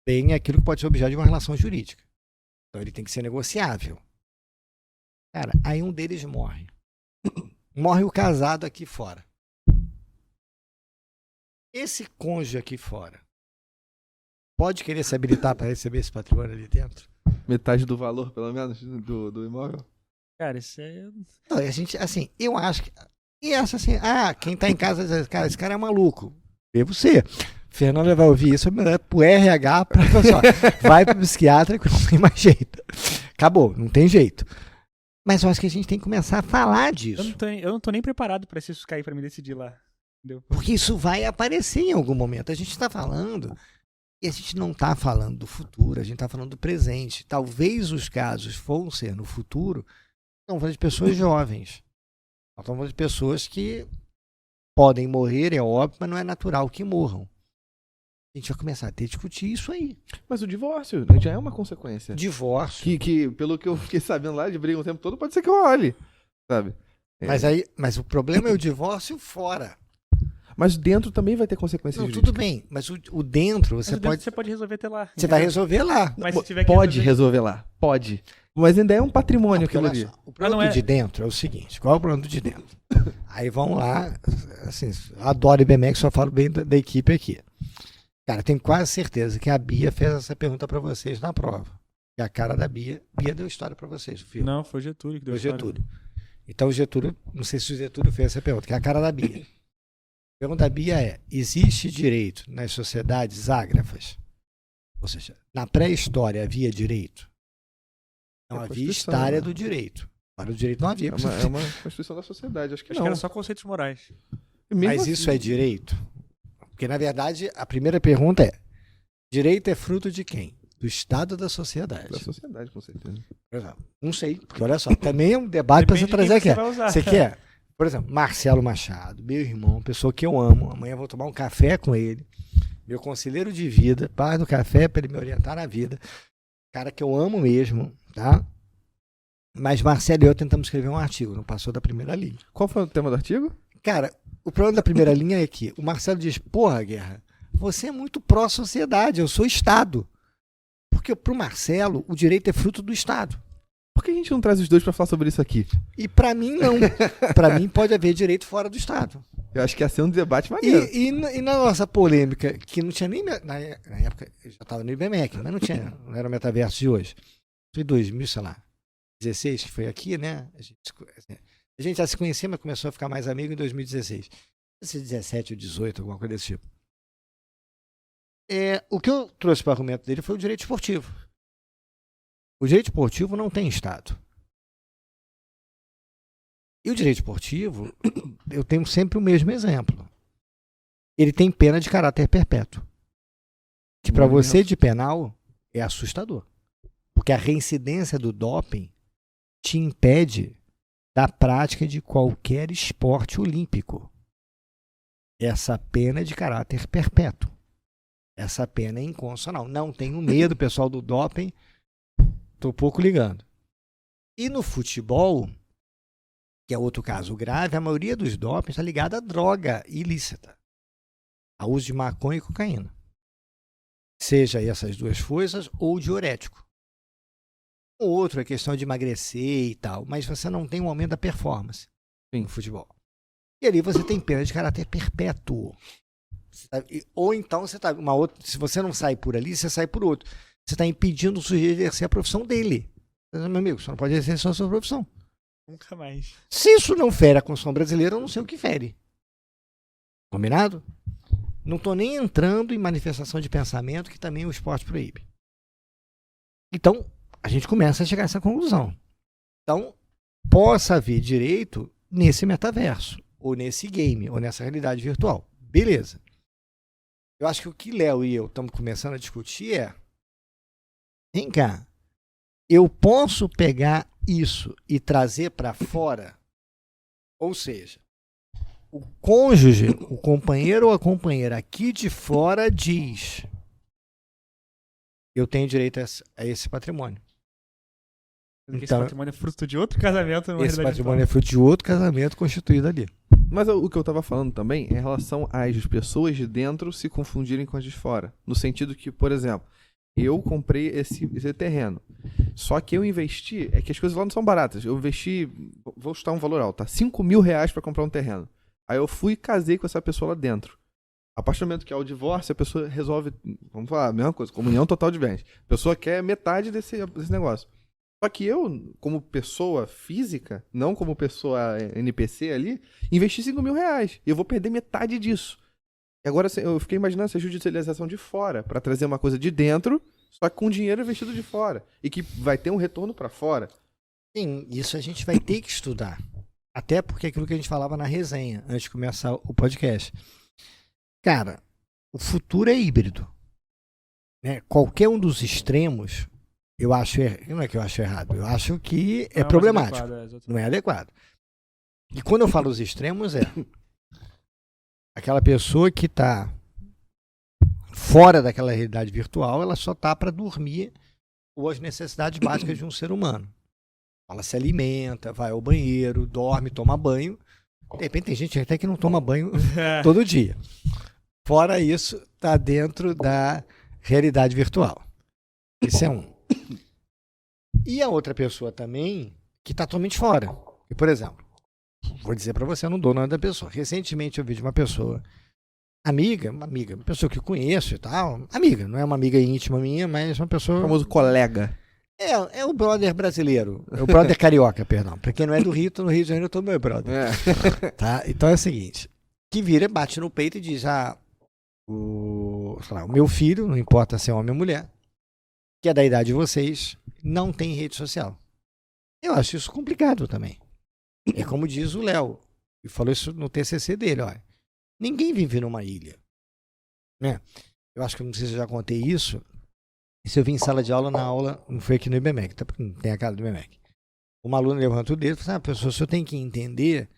Bem é aquilo que pode ser objeto de uma relação jurídica. Então ele tem que ser negociável. Cara, aí um deles morre. Morre o casado aqui fora. Esse cônjuge aqui fora pode querer se habilitar para receber esse patrimônio ali dentro? Metade do valor, pelo menos, do imóvel? Cara, isso é... Não, a gente, assim, eu acho que... E essa assim, quem tá em casa diz, cara, esse cara é maluco. Devo ser. Fernanda vai ouvir isso, pro RH, vai pro psiquiatra que não tem mais jeito. Acabou, não tem jeito. Mas eu acho que a gente tem que começar a falar disso. Eu não tô nem preparado pra isso cair pra me decidir lá. Entendeu? Porque isso vai aparecer em algum momento. A gente está falando, e a gente não está falando do futuro, a gente está falando do presente. Talvez os casos vão ser no futuro, estamos falando de pessoas jovens. Estamos falando de pessoas que podem morrer, é óbvio, mas não é natural que morram. A gente vai começar a discutir isso aí. Mas o divórcio já é uma consequência. Divórcio. Que pelo que eu fiquei sabendo lá, de briga o tempo todo, pode ser que role, sabe? Mas o problema é o divórcio fora. Mas dentro também vai ter consequências jurídicas. Tudo bem, mas o dentro você pode resolver até lá. Você vai resolver lá. Mas se tiver que pode resolver lá, pode. Mas ainda é um patrimônio aquilo ali. O produto de dentro é o seguinte, qual é o produto de dentro? Aí vão lá, assim, adoro IBMEC, só falo bem da equipe aqui. Cara, tenho quase certeza que a Bia fez essa pergunta pra vocês na prova. E a cara da Bia deu história pra vocês, o filho. Não, foi o Getúlio que deu história. Getúlio. Então o Getúlio, não sei se o Getúlio fez essa pergunta, que é a cara da Bia. A pergunta da Bia é, existe direito nas sociedades ágrafas? Ou seja, na pré-história havia direito? Não havia história do direito. Para o direito não havia. É uma constituição da sociedade, acho que Acho que era só conceitos morais. Mas isso é direito? Porque, na verdade, a primeira pergunta é, direito é fruto de quem? Do Estado ou da sociedade? Da sociedade, com certeza. Por exemplo, não sei, porque olha só, também é um debate para você trazer aqui. Você quer? Por exemplo, Marcelo Machado, meu irmão, pessoa que eu amo, amanhã eu vou tomar um café com ele, meu conselheiro de vida, pai do café para ele me orientar na vida, cara que eu amo mesmo, tá? Mas Marcelo e eu tentamos escrever um artigo, não passou da primeira linha. Qual foi o tema do artigo? Cara, o problema da primeira linha é que o Marcelo diz, porra, Guerra, você é muito pró-sociedade, eu sou Estado. Porque pro Marcelo, o direito é fruto do Estado. Por que a gente não traz os dois para falar sobre isso aqui? E para mim, não. Para mim, pode haver direito fora do Estado. Eu acho que ia ser um debate maneiro. E na nossa polêmica, que não tinha nem... Na época, eu já estava no IBMEC, mas não era o metaverso de hoje. Foi 2000, sei lá, 16, que foi aqui, né? A gente já se conhecia, mas começou a ficar mais amigo em 2016. 17 ou 18, alguma coisa desse tipo. O que eu trouxe para o argumento dele foi o direito esportivo. O direito esportivo não tem Estado. E o direito esportivo, eu tenho sempre o mesmo exemplo. Ele tem pena de caráter perpétuo. Que para você de penal é assustador. Porque a reincidência do doping te impede da prática de qualquer esporte olímpico. Essa pena é de caráter perpétuo. Essa pena é inconstitucional. Não tenho medo, pessoal do doping. Estou pouco ligando. E no futebol, que é outro caso grave, a maioria dos dopings está ligada a droga ilícita. A uso de maconha e cocaína. Seja essas duas coisas ou diurético. O outro é questão de emagrecer e tal, mas você não tem um aumento da performance no futebol. E ali você tem pena de caráter perpétuo. Ou então você tá uma outra, se você não sai por ali, você sai por outro. Você está impedindo o sujeito de exercer a profissão dele. Meu amigo, você não pode exercer só a sua profissão. Nunca mais. Se isso não fere a Constituição brasileira, eu não sei o que fere. Combinado? Não estou nem entrando em manifestação de pensamento que também o esporte proíbe. Então, a gente começa a chegar a essa conclusão. Então, possa haver direito nesse metaverso, ou nesse game, ou nessa realidade virtual. Beleza. Eu acho que o que Léo e eu estamos começando a discutir é: vem cá, eu posso pegar isso e trazer para fora? Ou seja, o cônjuge, o companheiro ou a companheira aqui de fora diz: eu tenho direito a esse patrimônio. Porque esse patrimônio é fruto de outro casamento. Esse patrimônio é fruto de outro casamento constituído ali. Mas o que eu tava falando também é em relação às pessoas de dentro se confundirem com as de fora. No sentido que, por exemplo, eu comprei esse terreno. Só que eu investi, é que as coisas lá não são baratas. Eu investi, vou chutar um valor alto, tá? R$5.000 pra comprar um terreno. Aí eu fui e casei com essa pessoa lá dentro. A partir do momento que é o divórcio, a pessoa resolve, vamos falar, a mesma coisa, comunhão total de bens. A pessoa quer metade desse negócio. Só que eu, como pessoa física, não como pessoa NPC ali, investi R$5.000. E eu vou perder metade disso. E agora eu fiquei imaginando essa judicialização de fora, para trazer uma coisa de dentro, só que com dinheiro investido de fora. E que vai ter um retorno para fora. Sim, isso a gente vai ter que estudar. Até porque é aquilo que a gente falava na resenha, antes de começar o podcast. Cara, o futuro é híbrido. Né? Qualquer um dos extremos, eu acho. Não é que eu acho errado, eu acho que é problemático. Não é adequado. E quando eu falo os extremos, é aquela pessoa que está fora daquela realidade virtual, ela só está para dormir ou as necessidades básicas de um ser humano. Ela se alimenta, vai ao banheiro, dorme, toma banho. De repente tem gente até que não toma banho todo dia. Fora isso, está dentro da realidade virtual. Esse é um. E a outra pessoa também, que está totalmente fora. E, por exemplo, vou dizer para você, eu não dou nome da pessoa. Recentemente eu vi de uma pessoa, uma pessoa que eu conheço e tal. Amiga, não é uma amiga íntima minha, mas uma pessoa... O famoso colega. É o brother brasileiro. É o brother carioca, perdão. Pra quem não é do Rio, tô no Rio de Janeiro, eu tô meu brother. É. Tá? Então é o seguinte, que vira, bate no peito e diz, o meu filho, não importa se é homem ou mulher, que é da idade de vocês, não tem rede social. Eu acho isso complicado também. É como diz o Léo, e falou isso no TCC dele, ó. Ninguém vive numa ilha. Né? Eu acho que não sei se eu já contei isso. Isso eu vi em sala de aula, na aula, não foi aqui no IBMEC, tá? Porque não tem a cara do IBMEC. Uma aluna levantou o dedo e falou assim, professor, o senhor tem que entender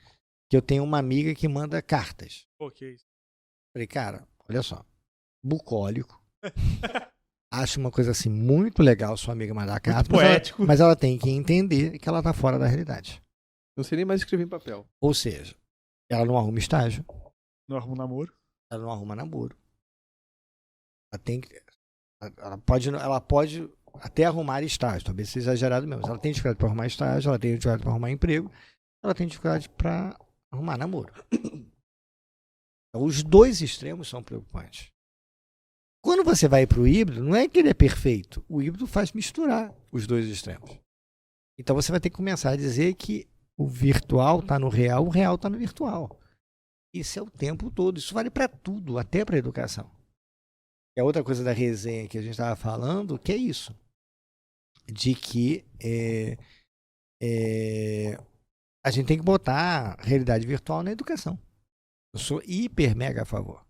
que eu tenho uma amiga que manda cartas. Ok. Falei, cara, olha só, bucólico, acho uma coisa assim muito legal sua amiga mandar cartas, poético. Mas ela tem que entender que ela tá fora da realidade. Não sei nem mais escrever em papel. Ou seja, ela não arruma estágio. Não arruma namoro. Ela não arruma namoro. Ela pode até arrumar estágio, talvez seja exagerado mesmo. Ela tem dificuldade para arrumar estágio, ela tem dificuldade para arrumar emprego, ela tem dificuldade para arrumar namoro. Então, os dois extremos são preocupantes. Quando você vai para o híbrido, não é que ele é perfeito. O híbrido faz misturar os dois extremos. Então você vai ter que começar a dizer que o virtual está no real, o real está no virtual. Isso é o tempo todo. Isso vale para tudo, até para a educação. E a outra coisa da resenha que a gente estava falando, que é isso. De que a gente tem que botar a realidade virtual na educação. Eu sou hiper mega a favor.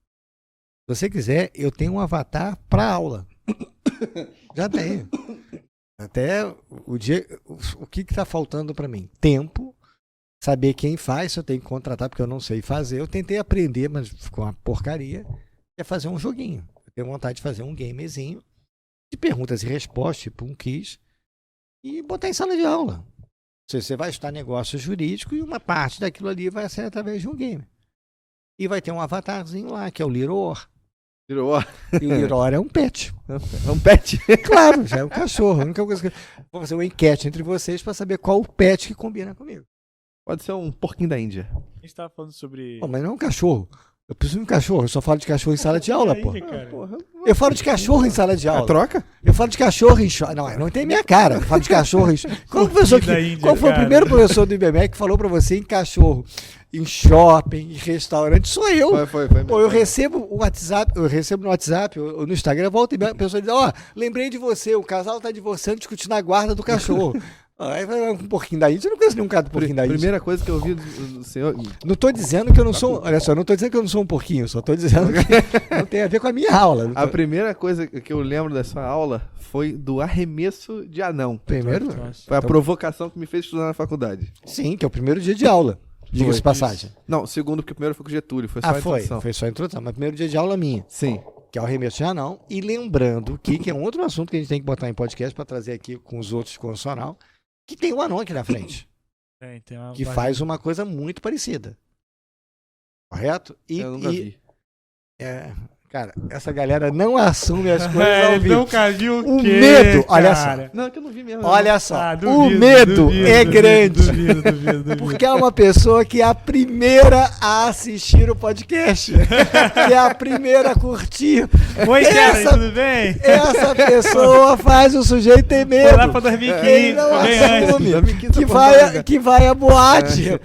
Se você quiser, eu tenho um avatar para aula. Já tenho. Até o dia... O que tá faltando para mim? Tempo, saber quem faz, se eu tenho que contratar, porque eu não sei fazer. Eu tentei aprender, mas ficou uma porcaria. É fazer um joguinho. Eu tenho vontade de fazer um gamezinho de perguntas e respostas, tipo um quiz, e botar em sala de aula. Você vai estudar negócio jurídico e uma parte daquilo ali vai ser através de um game. E vai ter um avatarzinho lá, que é o Liror. Liror. E o Liror é um pet. É um pet? Claro, já é um cachorro. A única coisa que... Vou fazer uma enquete entre vocês para saber qual o pet que combina comigo. Pode ser um porquinho da Índia. A gente tava falando sobre... Pô, mas não é um cachorro. Eu preciso de um cachorro. Eu só falo de cachorro em sala de aula, pô. Porra. Eu falo de cachorro em sala de aula. Troca? Eu falo de cachorro em shopping. Não tem minha cara. Eu falo de cachorro em shopping. Qual foi o primeiro professor do IBMEC que falou pra você em cachorro, em shopping, em restaurante? Sou eu. Foi. Pô, eu recebo o WhatsApp, no WhatsApp, ou no Instagram, volta e a pessoa diz, lembrei de você, o casal tá divorciando, discutindo a guarda do cachorro. Aí vai um porquinho da Índia. Eu não conheço nenhum cara do porquinho da Índia. Primeira coisa que eu ouvi do senhor... Não tô dizendo que eu não sou... Olha só, não tô dizendo que eu não sou um porquinho. Só tô dizendo que não tem a ver com a minha aula. A primeira coisa que eu lembro da sua aula foi do arremesso de anão. Primeiro? Foi a provocação que me fez estudar na faculdade. Sim, que é o primeiro dia de aula. Diga-se de passagem. Não, segundo, porque o primeiro foi com o Getúlio. Foi só a introdução. Foi só a introdução. Mas primeiro dia de aula minha. Sim. Que é o arremesso de anão. E lembrando que é um outro assunto que a gente tem que botar em podcast para trazer aqui com os outros de constitucional, que tem o anão aqui na frente. Tem uma que faz uma coisa muito parecida. Correto? Eu nunca vi. Cara, essa galera não assume as coisas ao vivo. Nunca viu o medo, olha só. Não, é que eu não vi mesmo. Olha só, duvido, o medo é grande. Duvido. Porque é uma pessoa que é a primeira a assistir o podcast. Que é a primeira a curtir. Oi, cara, tudo bem? Essa pessoa faz o sujeito ter medo. Foi lá pra 2015. Ele não assume que vai a boate.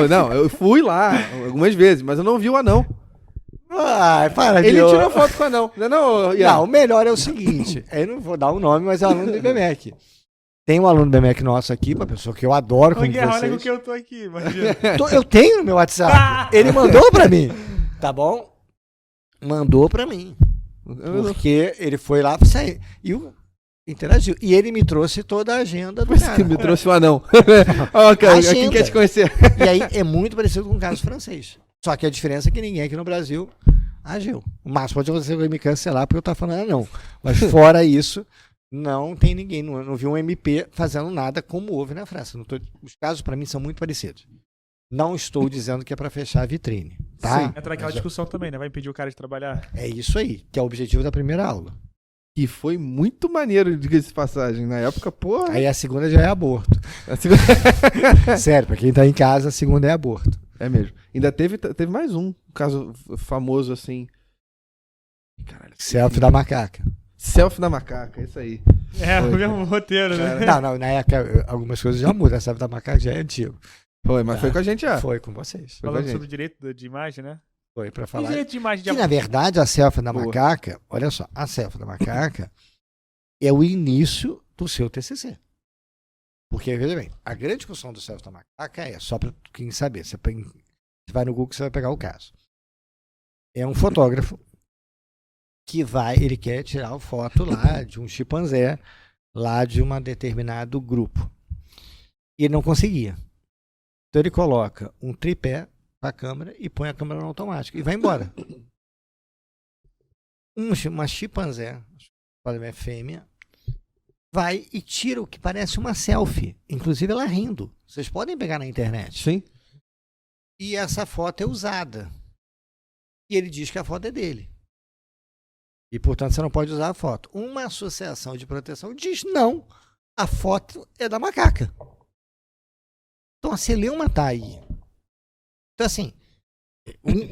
Não, eu fui lá algumas vezes, mas eu não vi o anão. Ele tirou foto com o anão. Não, o melhor é o seguinte. Eu não vou dar o nome, mas é aluno do IBMEC. Tem um aluno do IBMEC nosso aqui, uma pessoa que eu adoro, como vocês. Olha com que eu tô aqui, imagina. Eu tenho no meu WhatsApp. Ele mandou pra mim. Tá bom? Mandou pra mim. Porque ele foi lá pra sair. E interagiu. E ele me trouxe toda a agenda do cara. Me trouxe o anão. Quem quer te conhecer? E aí é muito parecido com o caso francês. Só que a diferença é que ninguém aqui no Brasil agiu. O máximo pode acontecer me cancelar porque eu tava falando não. Mas fora isso, não tem ninguém. Não vi um MP fazendo nada como houve na França. Os casos para mim são muito parecidos. Não estou dizendo que é para fechar a vitrine. Tá? Sim. Entra naquela discussão também, né? Vai impedir o cara de trabalhar. É isso aí, que é o objetivo da primeira aula. E foi muito maneiro, diga-se de passagem. Na época, porra. Aí a segunda já é aborto. Sério, para quem tá em casa, a segunda é aborto. É mesmo. Ainda teve mais um caso famoso assim. Caralho, selfie da macaca. Selfie da macaca, isso aí. Foi. O mesmo roteiro, né? Não, na época algumas coisas já mudam. A selfie da macaca já é antigo. Foi, mas foi com a gente já. Foi com vocês. Falando sobre o direito de imagem, né? Foi pra falar. Direito de imagem que na verdade a selfie da macaca, olha só, a selfie da macaca é o início do seu TCC. Porque, veja bem, a grande discussão do selfie da macaca é, só para quem saber, você vai no Google, você vai pegar o caso. É um fotógrafo que ele quer tirar uma foto lá de um chimpanzé, lá de um determinado grupo. E ele não conseguia. Então ele coloca um tripé com a câmera e põe a câmera no automático e vai embora. Uma chimpanzé, é fêmea, vai e tira o que parece uma selfie. Inclusive ela rindo. Vocês podem pegar na internet. Sim. E essa foto é usada. E ele diz que a foto é dele. E, portanto, você não pode usar a foto. Uma associação de proteção diz não. A foto é da macaca. Então, a celeuma está aí. Então, assim,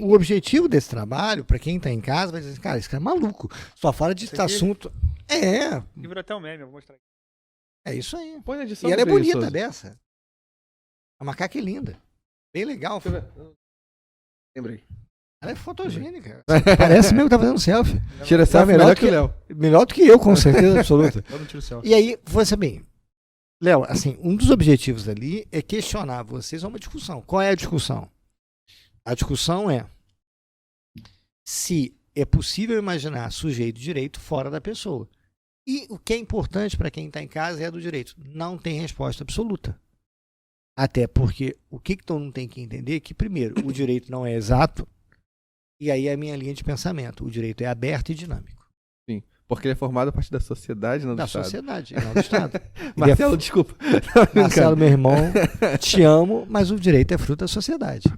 o objetivo desse trabalho, para quem está em casa, vai dizer, cara, esse cara é maluco. Só fala de assunto... E virou até um meme, eu vou mostrar aqui. É isso aí. Põe na edição. E ela é bonita dessa. A macaca é linda. Bem legal. Lembrei. Ela é fotogênica. Parece mesmo que tá fazendo selfie. Tira selfie melhor que o Léo. Melhor do que eu, com certeza absoluta. Eu não tiro selfie. E aí, você bem, Léo, assim, um dos objetivos ali é questionar vocês a uma discussão. Qual é a discussão? A discussão é se é possível imaginar sujeito de direito fora da pessoa. E o que é importante para quem está em casa é a do direito. Não tem resposta absoluta. Até porque o que todo mundo tem que entender é que, primeiro, o direito não é exato, e aí é a minha linha de pensamento. O direito é aberto e dinâmico. Sim, porque ele é formado a partir da sociedade, não do Estado. Da sociedade, não do Estado. Marcelo, desculpa. Marcelo, meu irmão, te amo, mas o direito é fruto da sociedade.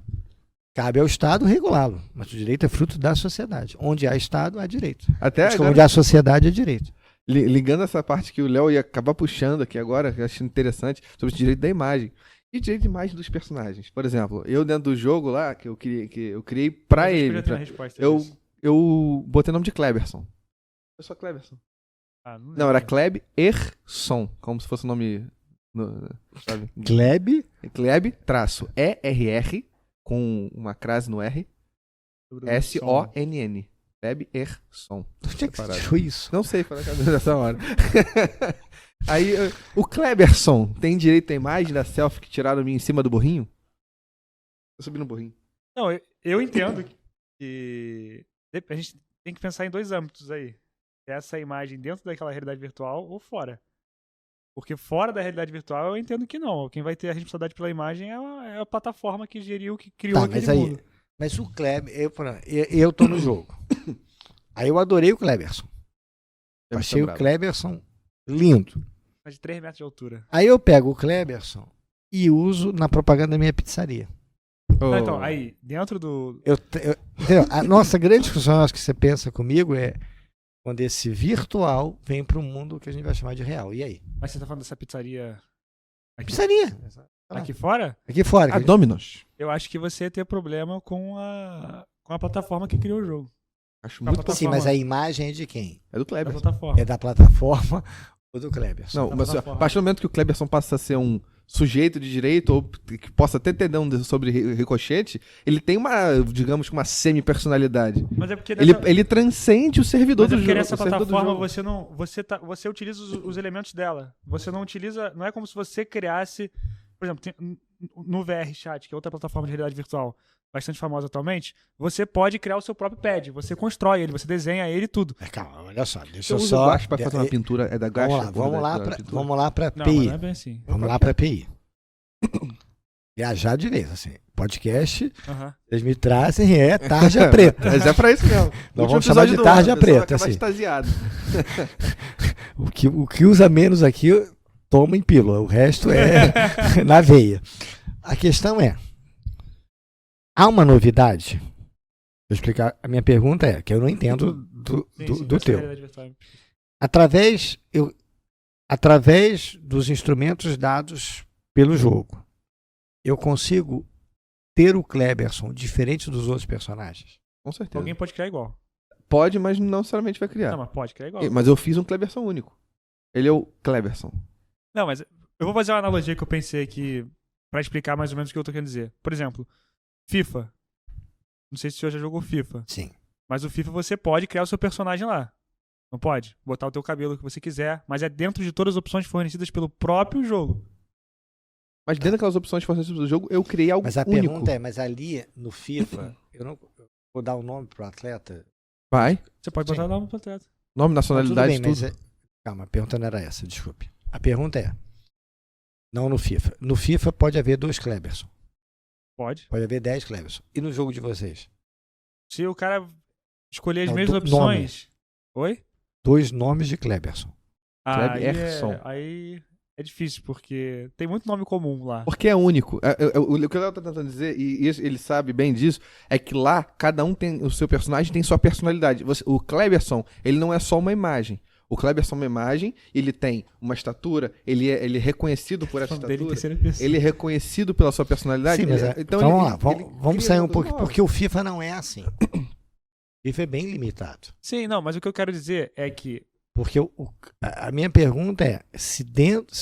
Cabe ao Estado regulá-lo, mas o direito é fruto da sociedade. Onde há Estado, há direito. Até agora, onde há sociedade, há direito. Ligando essa parte que o Léo ia acabar puxando aqui agora, que eu acho interessante, sobre o direito da imagem. E direito de imagem dos personagens. Por exemplo, eu dentro do jogo lá, que eu criei pra ele. Eu botei o nome de Kleberson. Eu sou Kleberson. Não, era Kleberson, como se fosse o nome. Sabe? Kleb, traço, ERR, com uma crase no R. SONN. Kleberson. Onde é que você tirou isso? Não sei, foi na cabeça dessa hora. Aí, o Kleberson tem direito à imagem da selfie que tiraram em cima do burrinho? Eu subi no burrinho. Não, eu entendo que a gente tem que pensar em 2 âmbitos aí. Essa imagem dentro daquela realidade virtual ou fora. Porque fora da realidade virtual eu entendo que não. Quem vai ter a responsabilidade pela imagem é a plataforma que geriu, que criou aquele mundo. Mas o Kleber, eu tô no jogo. Aí eu adorei o Kleberson. Achei o Kleberson lindo. Mas de 3 metros de altura. Aí eu pego o Kleberson e uso na propaganda da minha pizzaria. Não, então, aí, dentro do... Entendeu? A nossa grande discussão, acho que você pensa comigo, é quando esse virtual vem para o mundo que a gente vai chamar de real. E aí? Mas você tá falando dessa pizzaria... Aqui? Pizzaria. Aqui fora? Aqui fora. A Domino's. Eu acho que você ia ter problema com a plataforma que criou o jogo. Acho muito Sim, mas a imagem é de quem? É do Kleberson. É da plataforma ou do Kleberson? Não, mas a partir do momento que o Kleberson passa a ser um sujeito de direito, ou que possa até ter sobre Ricochete, ele tem uma, digamos, uma semi-personalidade. Mas é porque ele transcende o servidor do jogo. Mas nessa plataforma você utiliza os elementos dela. Você não utiliza... Não é como se você criasse... Por exemplo, no VR Chat, que é outra plataforma de realidade virtual bastante famosa atualmente, você pode criar o seu próprio pad. Você constrói ele, você desenha ele e tudo. Calma, olha só. Deixa eu só... Guache para fazer uma pintura, é da Guache? Vamos lá para PI. Não, não é bem assim. Vamos lá para PI. Viajar de vez, assim. Podcast, vocês me trazem, Tarja Preta. Mas é pra isso mesmo. Nós vamos chamar de Tarja Preta. Assim. O que usa menos aqui, toma em pílula. O resto é na veia. A questão é, há uma novidade? Vou explicar. A minha pergunta é, que eu não entendo do teu. Através dos instrumentos dados pelo jogo, eu consigo ter o Kleberson diferente dos outros personagens? Com certeza. Alguém pode criar igual. Pode, mas não necessariamente vai criar. Não, mas pode criar igual. Mas eu fiz um Kleberson único. Ele é o Kleberson. Não, mas eu vou fazer uma analogia que eu pensei aqui pra explicar mais ou menos o que eu tô querendo dizer. Por exemplo, FIFA. Não sei se o senhor já jogou FIFA. Sim. Mas o FIFA você pode criar o seu personagem lá. Não pode? Botar o teu cabelo que você quiser, mas é dentro de todas as opções fornecidas pelo próprio jogo. Mas dentro daquelas opções fornecidas do jogo, eu criei algo único. Mas a pergunta é, mas ali no FIFA, eu não vou dar o nome pro atleta? Vai. Você pode botar o nome pro atleta. Nome, nacionalidade, tudo. Mas calma, a pergunta não era essa, desculpe. A pergunta é, não no FIFA. No FIFA pode haver 2 Kleberson. Pode. Pode haver 10 Kleberson. E no jogo de vocês? Se o cara escolher as mesmas opções... Nome. Oi? 2 nomes de Kleberson. Kleberson. Aí é difícil, porque tem muito nome comum lá. Porque é único. O que eu tô tentando dizer, e ele sabe bem disso, é que lá, cada um tem, o seu personagem tem sua personalidade. O Kleberson, ele não é só uma imagem. O Kleberson é uma imagem, ele tem uma estatura, ele é reconhecido por essa estatura, ele é reconhecido pela sua personalidade. Sim, mas então vamos lá, vamos sair um pouco, porque o FIFA não é assim. O FIFA é bem limitado. Sim, não, mas o que eu quero dizer é que... Porque a minha pergunta é, se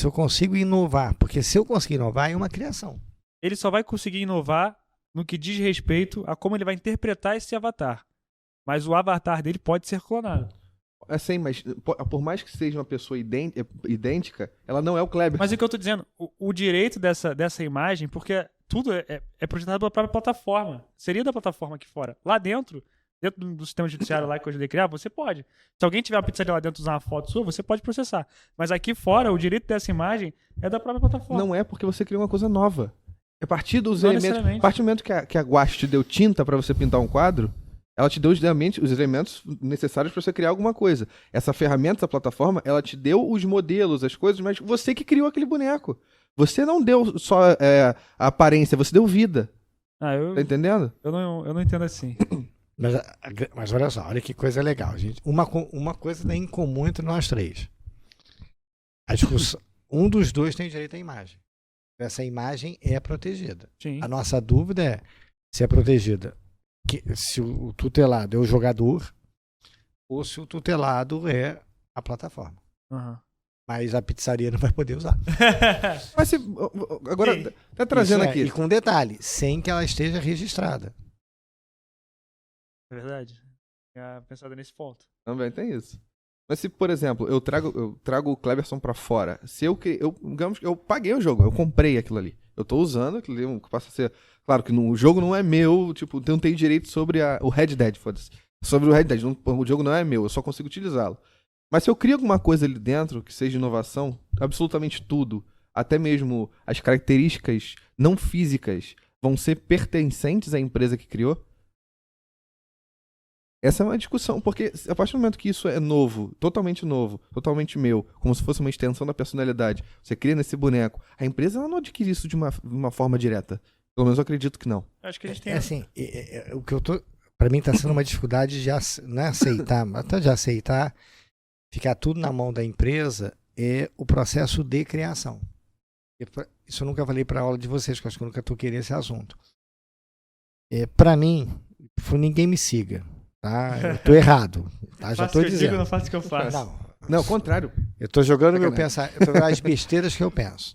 eu consigo inovar, porque se eu conseguir inovar, é uma criação. Ele só vai conseguir inovar no que diz respeito a como ele vai interpretar esse avatar. Mas o avatar dele pode ser clonado. Assim, mas por mais que seja uma pessoa idêntica, ela não é o Kleber. Mas o que eu tô dizendo, o direito dessa imagem, porque tudo é projetado pela própria plataforma. Seria da plataforma aqui fora. Lá dentro, dentro do sistema judiciário lá que eu ajudei a criar, você pode. Se alguém tiver uma pizzaria lá dentro e usar uma foto sua, você pode processar. Mas aqui fora, o direito dessa imagem é da própria plataforma. Não é porque você criou uma coisa nova. A partir dos Não elementos. A partir do momento que a Guache te deu tinta pra você pintar um quadro, ela te deu os elementos necessários pra você criar alguma coisa. Essa ferramenta, essa plataforma, ela te deu os modelos, as coisas, mas você que criou aquele boneco. Você não deu só a aparência, você deu vida. Tá entendendo? Eu não entendo assim. Mas olha só, olha que coisa legal, gente. Uma coisa tem em comum entre nós três. A discussão, um dos dois tem direito à imagem. Essa imagem é protegida. Sim. A nossa dúvida é se é protegida, se o tutelado é o jogador ou se o tutelado é a plataforma. Uhum. Mas a pizzaria não vai poder usar. Mas agora, tá trazendo aqui. E com detalhe, sem que ela esteja registrada. É verdade. Tinha pensado nesse ponto. Também tem isso. Mas se, por exemplo, eu trago o Cleverson pra fora, se digamos que eu paguei o jogo, eu comprei aquilo ali. Eu tô usando aquilo ali, passa a ser... Claro que o jogo não é meu, tipo, eu não tenho direito sobre o Red Dead, foda-se. Sobre o Red Dead, o jogo não é meu, eu só consigo utilizá-lo. Mas se eu crio alguma coisa ali dentro que seja inovação, absolutamente tudo, até mesmo as características não físicas, vão ser pertencentes à empresa que criou? Essa é uma discussão, porque a partir do momento que isso é novo, totalmente meu, como se fosse uma extensão da personalidade, você cria nesse boneco, a empresa ela não adquire isso de uma forma direta. Pelo menos eu acredito que não. Acho que a gente tem... assim, o que eu tô... Pra mim tá sendo uma dificuldade de não é aceitar, mas até de aceitar, ficar tudo na mão da empresa, é o processo de criação. Isso eu nunca falei pra aula de vocês, que eu acho que eu nunca toquei nesse assunto. Pra mim, ninguém me siga. Tá? Eu tô errado. Tá? Já tô dizendo. Eu não faço o que eu faço. Não, ao contrário. Eu tô jogando meu pensamento, eu tô jogando as besteiras que eu penso.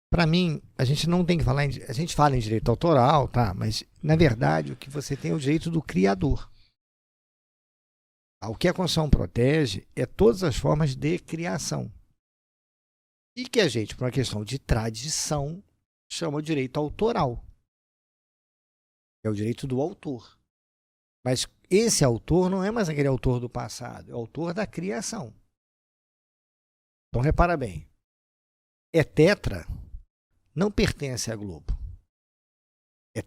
Pra mim, a gente não tem que falar a gente fala em direito autoral, tá? Mas na verdade, o que você tem é o direito do criador. O que a Constituição protege é todas as formas de criação. E que a gente, por uma questão de tradição, chama de direito autoral. É o direito do autor. Mas esse autor não é mais aquele autor do passado, é o autor da criação. Então repara bem, Tetra não pertence à Globo.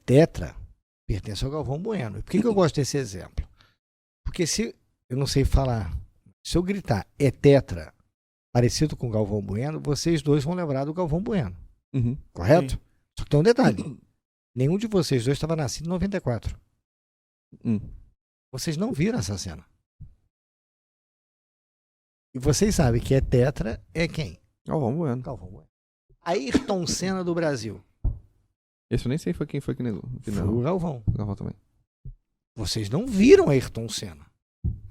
Tetra pertence ao Galvão Bueno. Por que eu gosto desse exemplo? Porque se, eu não sei falar, se eu gritar Tetra parecido com o Galvão Bueno, vocês dois vão lembrar do Galvão Bueno. Uhum. Correto? Sim. Só que tem um detalhe. Nenhum de vocês dois estava nascido em 94. Vocês não viram essa cena. E vocês sabem que Tetra é quem? Galvão Bueno. Galvão Bueno. Ayrton Senna do Brasil. Esse eu nem sei quem foi que negou. Foi o Galvão. O Galvão também. Vocês não viram Ayrton Senna.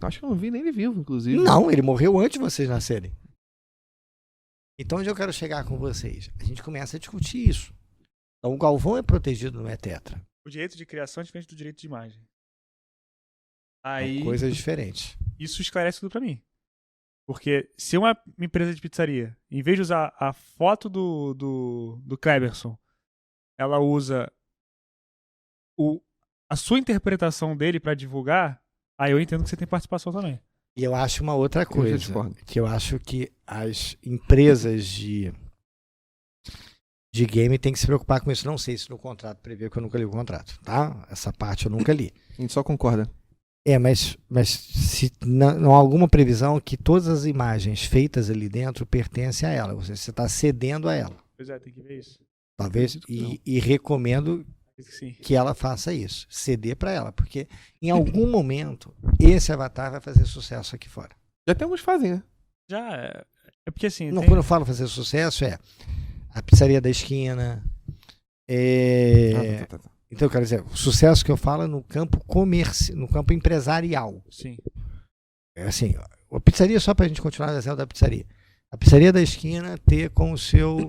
Acho que eu não vi nem ele vivo, inclusive. Não, ele morreu antes de vocês nascerem. Então onde eu quero chegar com vocês? A gente começa a discutir isso. Então o Galvão é protegido, não é Tetra. O direito de criação é diferente do direito de imagem. São coisas diferentes. Isso esclarece tudo pra mim. Porque se uma empresa de pizzaria, em vez de usar a foto do Cleverson, ela usa a sua interpretação dele pra divulgar, aí eu entendo que você tem participação também. E eu acho uma outra coisa, que eu acho que as empresas de game têm que se preocupar com isso. Não sei se no contrato prevê, que eu nunca li o contrato, tá? Essa parte eu nunca li. A gente só concorda. Mas se não há alguma previsão que todas as imagens feitas ali dentro pertencem a ela. Você está cedendo a ela. Pois é, tem que ver isso. Talvez, e recomendo que ela faça isso. Ceder para ela. Porque em algum momento esse avatar vai fazer sucesso aqui fora. Já tem alguns que fazem, né? Já. É porque assim. Não, quando eu falo fazer sucesso, é a pizzaria da esquina. Tá. Então, eu quero dizer, o sucesso que eu falo é no campo no campo empresarial. Sim. É assim, a pizzaria, só pra gente continuar o exemplo da pizzaria. A pizzaria da esquina ter com o seu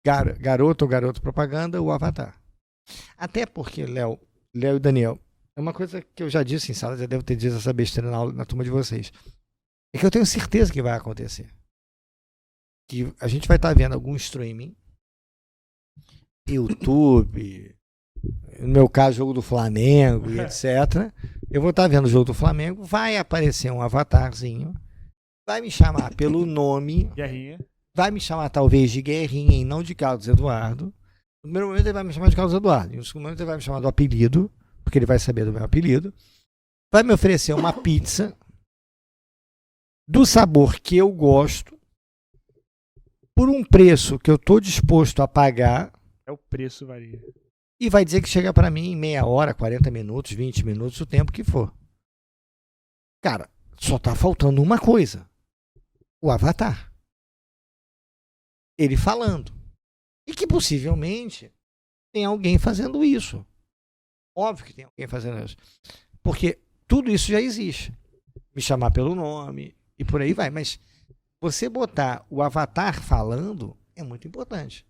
garoto ou garoto propaganda o avatar. Até porque, Léo e Daniel, é uma coisa que eu já disse em sala, já devo ter dito essa besteira na turma de vocês. É que eu tenho certeza que vai acontecer. Que a gente vai estar vendo algum streaming, YouTube, no meu caso, jogo do Flamengo e etc., eu vou estar vendo o jogo do Flamengo, vai aparecer um avatarzinho, vai me chamar pelo nome, Guerrinha. vai me chamar talvez de Guerrinha e não de Carlos Eduardo. No primeiro momento ele vai me chamar de Carlos Eduardo, no segundo momento ele vai me chamar do apelido, porque ele vai saber do meu apelido, vai me oferecer uma pizza do sabor que eu gosto, por um preço que eu estou disposto a pagar. É o preço, varia. E vai dizer que chega para mim em meia hora, 40 minutos, 20 minutos, o tempo que for. Cara, só tá faltando uma coisa. O avatar. Ele falando. E que possivelmente tem alguém fazendo isso. Óbvio que tem alguém fazendo isso. Porque tudo isso já existe. Me chamar pelo nome e por aí vai. Mas você botar o avatar falando é muito importante.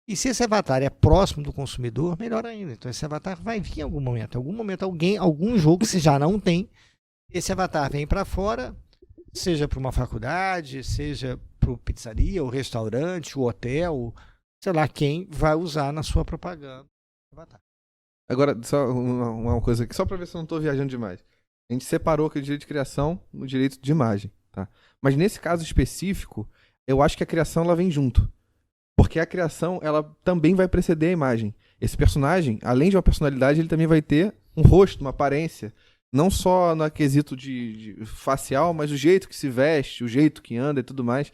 E se esse avatar é próximo do consumidor, melhor ainda. Então esse avatar vai vir em algum momento. Em algum momento algum jogo que você já não tem, esse avatar vem para fora, seja para uma faculdade, seja para o pizzaria, o restaurante, o hotel, sei lá quem vai usar na sua propaganda o avatar. Agora, só uma coisa aqui, só para ver se eu não estou viajando demais. A gente separou aqui o direito de criação no direito de imagem, tá? Mas nesse caso específico, eu acho que a criação ela vem junto. Porque a criação, ela também vai preceder a imagem. Esse personagem, além de uma personalidade, ele também vai ter um rosto, uma aparência. Não só no quesito de facial, mas o jeito que se veste, o jeito que anda e tudo mais.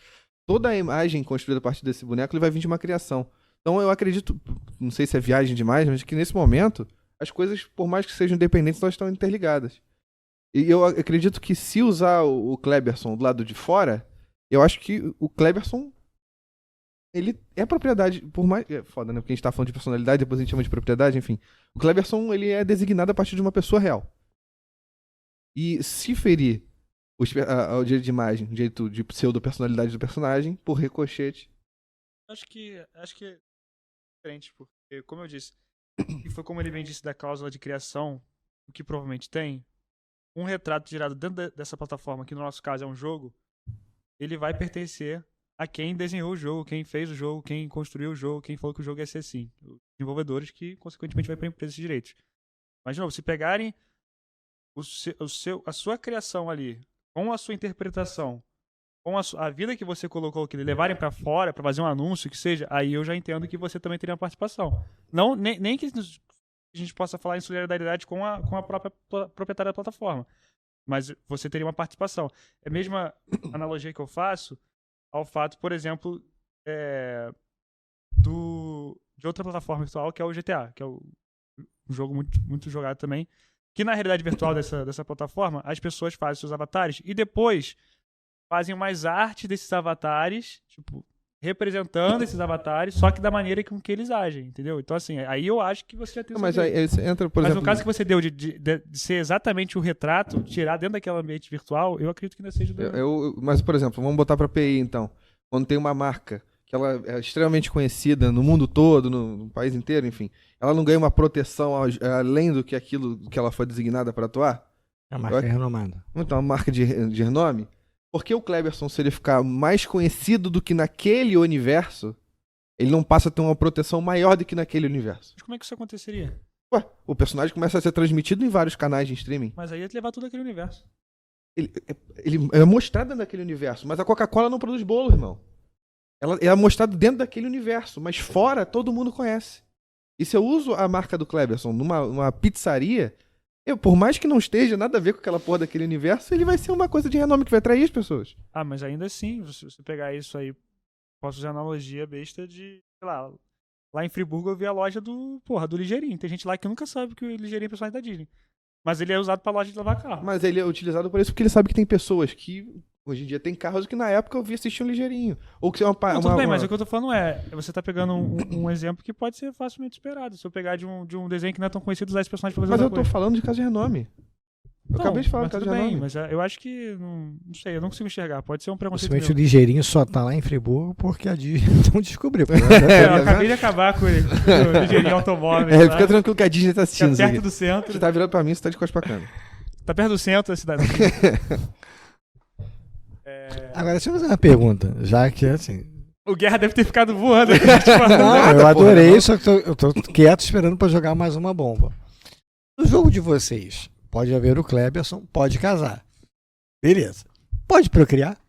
Toda a imagem construída a partir desse boneco, ele vai vir de uma criação. Então eu acredito, não sei se é viagem demais, mas que nesse momento, as coisas, por mais que sejam independentes, elas estão interligadas. E eu acredito que se usar o Kleberson do lado de fora, eu acho que o Kleberson, ele é propriedade, por mais... É foda, né? Porque a gente tá falando de personalidade, depois a gente chama de propriedade, enfim. O Kleberson, ele é designado a partir de uma pessoa real. E se ferir o direito de imagem, o direito de pseudo-personalidade do personagem, por ricochete... Acho que é diferente, porque, como eu disse, e foi como ele bem disse da cláusula de criação, o que provavelmente tem, um retrato gerado dentro dessa plataforma, que no nosso caso é um jogo, ele vai pertencer a quem desenhou o jogo, quem fez o jogo, quem construiu o jogo, quem falou que o jogo ia ser assim. Os desenvolvedores que, consequentemente, vai prender esses direitos. Mas, de novo, se pegarem a sua criação ali, com a sua interpretação, com a vida que você colocou aqui, levarem pra fora, pra fazer um anúncio, que seja, aí eu já entendo que você também teria uma participação. Não, nem que a gente possa falar em solidariedade com a própria proprietária da plataforma. Mas você teria uma participação. É a mesma analogia que eu faço ao fato, por exemplo, de outra plataforma virtual, que é o GTA, que é um jogo muito, muito jogado também, que na realidade virtual dessa plataforma, as pessoas fazem seus avatares e depois fazem mais arte desses avatares, tipo, representando esses avatares, só que da maneira com que eles agem, entendeu? Então, assim, aí eu acho que você já tem... Mas aí você entra, por exemplo... Mas no caso que você deu de ser exatamente o retrato, tirar dentro daquele ambiente virtual, eu acredito que ainda seja... Mas, por exemplo, vamos botar pra PI, então. Quando tem uma marca que ela é extremamente conhecida no mundo todo, no país inteiro, enfim, ela não ganha uma proteção além do que aquilo que ela foi designada para atuar? É uma marca renomada. Então, uma marca de renome... Por que o Kleberson, se ele ficar mais conhecido do que naquele universo, ele não passa a ter uma proteção maior do que naquele universo? Mas como é que isso aconteceria? Ué, o personagem começa a ser transmitido em vários canais de streaming. Mas aí ia levar tudo aquele universo. Ele é mostrado dentro daquele universo, mas a Coca-Cola não produz bolo, irmão. Ela é mostrada dentro daquele universo, mas fora todo mundo conhece. E se eu uso a marca do Kleberson numa pizzaria... por mais que não esteja nada a ver com aquela porra daquele universo, ele vai ser uma coisa de renome que vai atrair as pessoas. Ah, mas ainda assim, se você pegar isso aí, posso usar analogia besta de, sei lá em Friburgo eu vi a loja do Ligeirinho. Tem gente lá que nunca sabe que o Ligeirinho é personagem da Disney. Mas ele é usado pra loja de lavar carro. Mas ele é utilizado por isso porque ele sabe que tem pessoas que hoje em dia tem carros que na época eu vi assistir um Ligeirinho. Ou que é tudo bem, mas o que eu tô falando você tá pegando um exemplo que pode ser facilmente esperado. Se eu pegar de um desenho que não é tão conhecido, usar esse personagem pra fazer Mas outra eu tô coisa. falando de caso de renome. Eu acabei de falar de caso de renome. Mas eu acho que, não sei, eu não consigo enxergar. Pode ser um preconceito Principalmente o Ligeirinho só tá lá em Friburgo porque a Disney não descobriu. Eu acabei de acabar com o Ligeirinho automóvel. Fica tranquilo que a Disney tá assistindo. Fica perto do centro. Você tá virando pra mim, você tá de costas pra câmera. Tá perto do centro da cidade. Agora, deixa eu fazer uma pergunta, já que assim, O Guerra deve ter ficado voando. Não, eu adorei, só que eu tô quieto esperando pra jogar mais uma bomba. No jogo de vocês, pode haver o Kleberson, pode casar. Beleza. Pode procriar?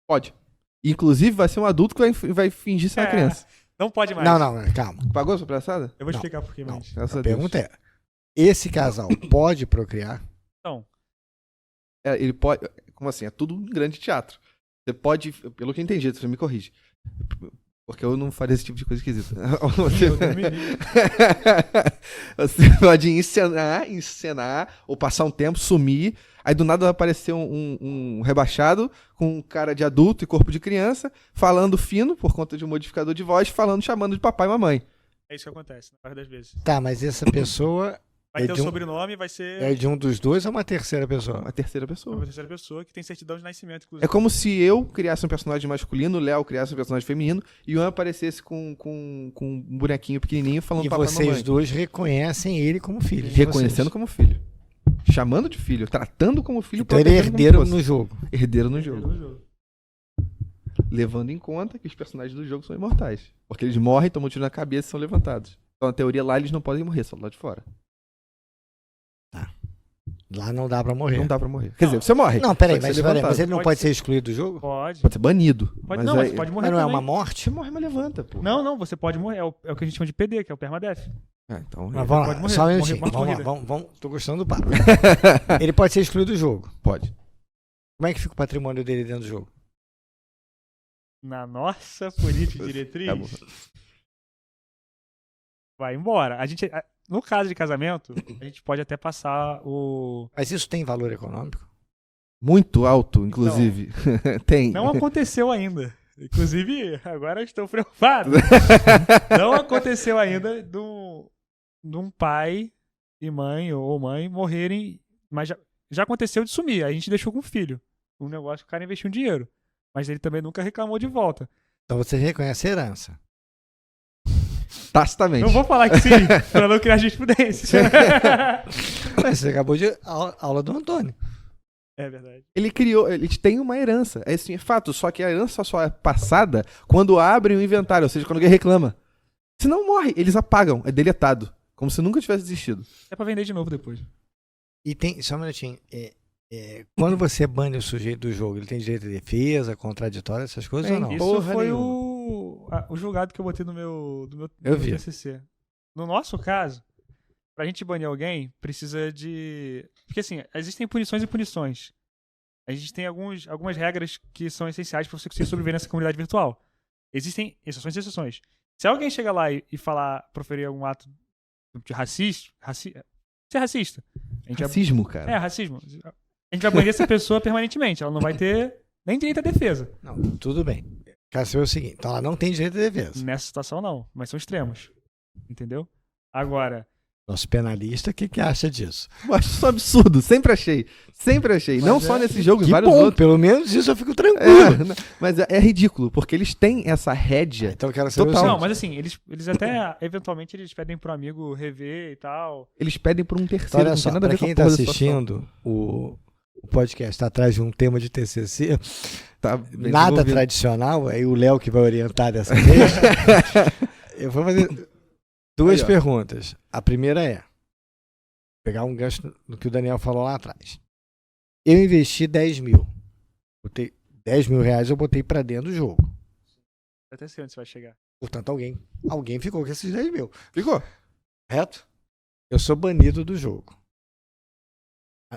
Pode. Inclusive, vai ser um adulto que vai fingir ser uma criança. Não pode mais. Não, calma. Pagou a sua palhaçada? Eu vou explicar por que, mas... A pergunta é, esse casal pode procriar? Não. Ele pode... Como assim? É tudo um grande teatro. Você pode... Pelo que eu entendi, você me corrige. Porque eu não faria esse tipo de coisa esquisita. Você pode encenar, ou passar um tempo, sumir, aí do nada vai aparecer um rebaixado com cara de adulto e corpo de criança, falando fino, por conta de um modificador de voz, chamando de papai e mamãe. É isso que acontece, na maioria das vezes. Tá, mas essa pessoa... Vai ter o sobrenome, vai ser... É de um dos dois ou uma terceira pessoa? Uma terceira É pessoa. uma terceira pessoa que tem certidão de nascimento, inclusive. É como se eu criasse um personagem masculino, o Léo criasse um personagem feminino, e o Ian aparecesse com um bonequinho pequenininho falando E papai e mamãe. vocês dois reconhecem ele como filho. Reconhecendo como filho. Chamando de filho, tratando como filho. Então ele é herdeiro no jogo. Herdeiro no jogo. Levando em conta que os personagens do jogo são imortais. Porque eles morrem, tomam um tiro na cabeça e são levantados. Então, na teoria, lá eles não podem morrer, só lá de fora. Tá. Lá não dá pra morrer. Não dá pra morrer. Quer dizer, você morre. Não, peraí, mas mas ele não Pode pode ser. ser excluído do jogo? Pode. Pode ser banido. Pode, mas não, mas aí... pode morrer Mas não é também. uma morte? Você morre, mas levanta, pô. Não, você pode morrer. É o que a gente chama de PD, que é o permadeath. Então, Mas vamos pode lá, morrer, só um morrer, minutinho. morte Vamos lá, morrida. vamos. Tô gostando do papo. Ele pode ser excluído do jogo. Pode. Como é que fica o patrimônio dele dentro do jogo? Na nossa política e diretriz, Tá bom. vai embora. No caso de casamento, a gente pode até passar o... Mas isso tem valor econômico? Muito alto, inclusive. Tem. Não aconteceu ainda. Inclusive, agora estou preocupado. Não aconteceu ainda de um pai e mãe ou mãe morrerem, mas já aconteceu de sumir. A gente deixou com o filho. Um negócio que o cara investiu um dinheiro. Mas ele também nunca reclamou de volta. Então você reconhece a herança. Tacitamente. Não vou falar que sim, pra não criar jurisprudência. Mas você acabou de aula do Antônio. É verdade. Ele tem uma herança. É assim, é fato. Só que a herança só é passada quando abrem o inventário, ou seja, quando alguém reclama. Se não morre, eles apagam, é deletado. Como se nunca tivesse existido. É pra vender de novo depois. E tem, só um minutinho. Quando você bane o sujeito do jogo, ele tem direito de defesa, contraditório, essas coisas ou não? Isso Porra foi nenhuma. o julgado que eu botei no meu Eu vi. TCC. No nosso caso, pra gente banir alguém, precisa de... Porque assim, existem punições e punições. A gente tem algumas regras que são essenciais pra você conseguir sobreviver nessa comunidade virtual. Existem exceções e exceções. Se alguém chega lá e proferir algum ato de ser racista. Racismo, cara. Racismo. A gente vai banir essa pessoa permanentemente. Ela não vai ter nem direito à defesa. Não, tudo bem. Quero saber o seguinte, então ela não tem direito de defesa. Nessa situação, não. Mas são extremos. Entendeu? Agora... Nosso penalista, o que acha disso? Eu acho isso um absurdo. Sempre achei. Mas não só nesse jogo, em Que vários bom, outros. pelo menos isso eu fico tranquilo. Mas é ridículo, porque eles têm essa rédea. Então eu quero saber Total. o Não, seguinte. mas assim, eles até, eventualmente, eles pedem pro amigo rever e tal. Eles pedem por um Então, terceiro. olha não só, tem nada a pra ver com a quem tá porra da situação. assistindo o podcast tá atrás de um tema de TCC, Tá bem nada desenvolvido. tradicional, aí o Léo que vai orientar dessa vez. Eu vou fazer duas Aí, ó. perguntas. A primeira é, pegar um gancho no que o Daniel falou lá atrás. Eu investi 10 mil. Botei 10 mil reais, eu botei pra dentro do jogo. Até sei onde você vai chegar. Portanto, alguém ficou com esses 10 mil. Ficou? Correto? Eu sou banido do jogo.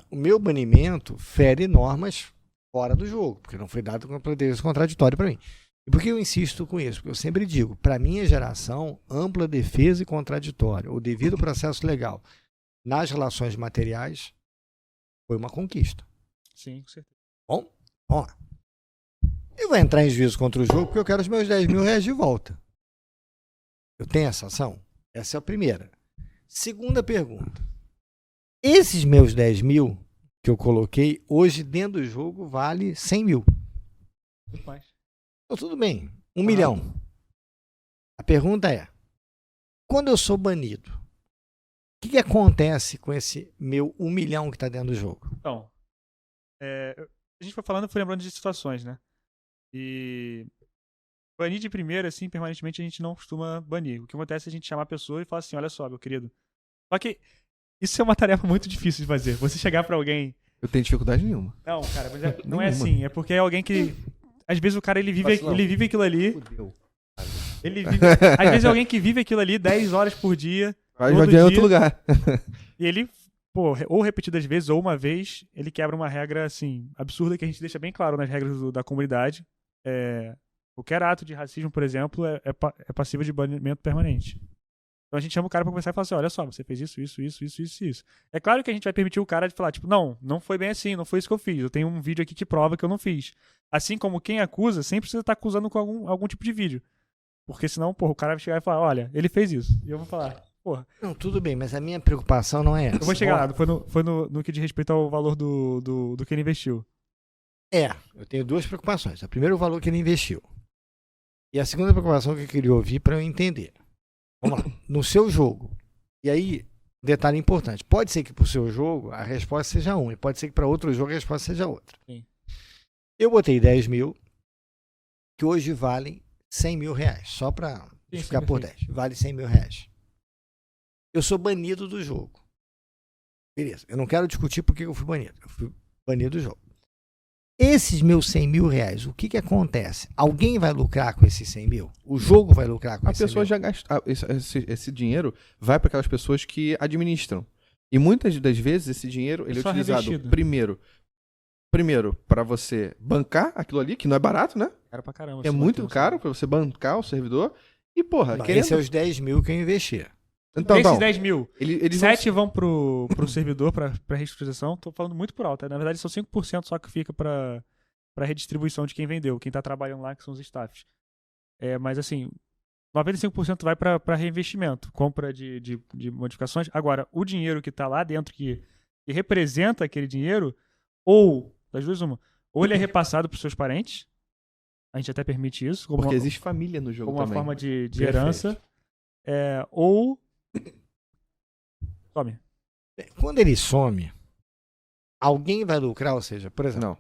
O meu banimento fere normas fora do jogo, porque não foi dado com poder contraditório para mim. E por que eu insisto com isso? Porque eu sempre digo, para minha geração, ampla defesa e contraditório, o devido processo legal nas relações materiais, foi uma conquista. Sim, com certeza. Bom, vamos lá. Eu vou entrar em juízo contra o jogo porque eu quero os meus 10 mil reais de volta. Eu tenho essa ação? Essa é a primeira. Segunda pergunta. Esses meus 10 mil que eu coloquei, hoje dentro do jogo vale 100 mil. Muito mais. Então tudo bem, 1 milhão. A pergunta é, quando eu sou banido, o que acontece com esse meu 1 milhão que está dentro do jogo? Então, a gente foi lembrando de situações, né? E Banir de primeira, assim, permanentemente, a gente não costuma banir. O que acontece é a gente chamar a pessoa e falar assim, olha só, meu querido. Só que isso é uma tarefa muito difícil de fazer. Você chegar pra alguém... Eu tenho dificuldade nenhuma. Não, cara, mas não é assim. É porque é alguém que... Às vezes o cara, ele vive aquilo ali... Fudeu. Às vezes é alguém que vive aquilo ali 10 horas por dia. Vai em outro lugar. E ele, pô, ou repetidas vezes, ou uma vez, ele quebra uma regra, assim, absurda que a gente deixa bem claro nas regras da comunidade. Qualquer ato de racismo, por exemplo, é passível de banimento permanente. Então a gente chama o cara pra conversar e fala assim, olha só, você fez isso. É claro que a gente vai permitir o cara de falar, tipo, não foi bem assim, não foi isso que eu fiz. Eu tenho um vídeo aqui que prova que eu não fiz. Assim como quem acusa sempre precisa estar acusando com algum tipo de vídeo. Porque senão, porra, o cara vai chegar e falar, olha, ele fez isso. E eu vou falar, porra. Não, tudo bem, mas a minha preocupação não é essa. Eu vou chegar lá, foi no que diz respeito ao valor do que ele investiu. Eu tenho duas preocupações. A primeira é o valor que ele investiu. E a segunda preocupação que eu queria ouvir para eu entender. Vamos lá. No seu jogo. E aí, detalhe importante. Pode ser que pro seu jogo a resposta seja uma. E pode ser que para outro jogo a resposta seja outra. Sim. Eu botei 10 mil, que hoje valem 100 mil reais. Só para ficar por 10. Vale 100 mil reais. Eu sou banido do jogo. Beleza. Eu não quero discutir por que eu fui banido. Eu fui banido do jogo. Esses meus 100 mil reais, o que acontece? Alguém vai lucrar com esses 100 mil? O jogo vai lucrar com esses 100 mil? A pessoa já gasta... Esse dinheiro vai para aquelas pessoas que administram. E muitas das vezes esse dinheiro ele é utilizado primeiro para você bancar aquilo ali, que não é barato, né? Caro pra caramba. É muito caro para você bancar o servidor. E, porra, Esses são os 10 mil que eu investi. Então, desses 10 mil, eles 7 vão pro servidor, pra reestruturação. Tô falando muito por alto. Na verdade, são 5% só que fica pra redistribuição de quem vendeu, quem tá trabalhando lá, que são os staffs. Mas assim, 95% vai pra reinvestimento, compra de modificações. Agora, o dinheiro que tá lá dentro, que representa aquele dinheiro, ou, das duas uma, ou ele é repassado pros seus parentes, a gente até permite isso. Porque existe família no jogo como também. uma forma de herança. Ou... Some. Quando ele some, alguém vai lucrar, ou seja, por exemplo,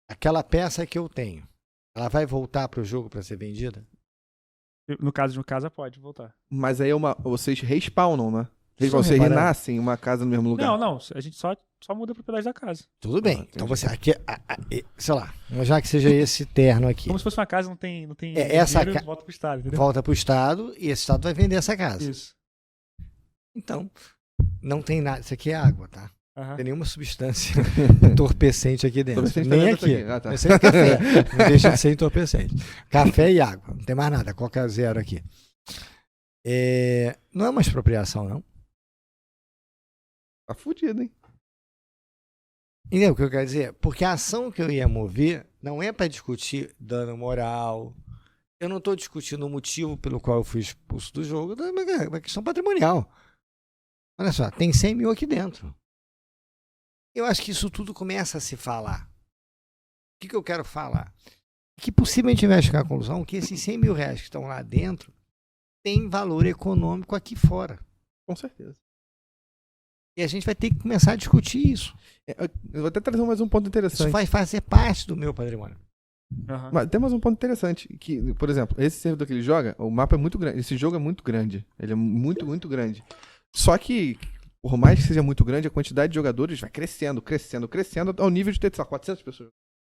aquela peça que eu tenho, ela vai voltar para o jogo para ser vendida? No caso de uma casa, pode voltar. Mas aí vocês respawnam, né? Vocês renascem uma casa no mesmo lugar. Não, a gente só muda a propriedade da casa. Tudo bem. Então você, aqui, sei lá, já que seja esse terno aqui. Como se fosse uma casa, não tem essa dinheiro, volta pro Estado, entendeu? Volta pro Estado e esse Estado vai vender essa casa. Isso. Então, não tem nada. Isso aqui é água, tá? Uhum. Não tem nenhuma substância entorpecente aqui dentro. Nem aqui. Tá. Esse é café. Não deixa de ser entorpecente. Café e água. Não tem mais nada. Coca zero aqui. Não é uma expropriação, não? Tá fudido, hein? Entendeu o que eu quero dizer? Porque a ação que eu ia mover não é para discutir dano moral. Eu não estou discutindo o motivo pelo qual eu fui expulso do jogo. É uma questão patrimonial. Olha só, tem 100 mil aqui dentro. Eu acho que isso tudo começa a se falar. O que eu quero falar? Que possivelmente vai chegar à conclusão que esses 100 mil reais que estão lá dentro têm valor econômico aqui fora. Com certeza. E a gente vai ter que começar a discutir isso. Eu vou até trazer mais um ponto interessante. Isso vai fazer parte do meu patrimônio. Uhum. Mas tem mais um ponto interessante. Que, por exemplo, esse servidor que ele joga, o mapa é muito grande. Esse jogo é muito grande. Ele é muito, muito grande. Só que, por mais que seja muito grande, a quantidade de jogadores vai crescendo ao nível de ter, sei lá, 400 pessoas.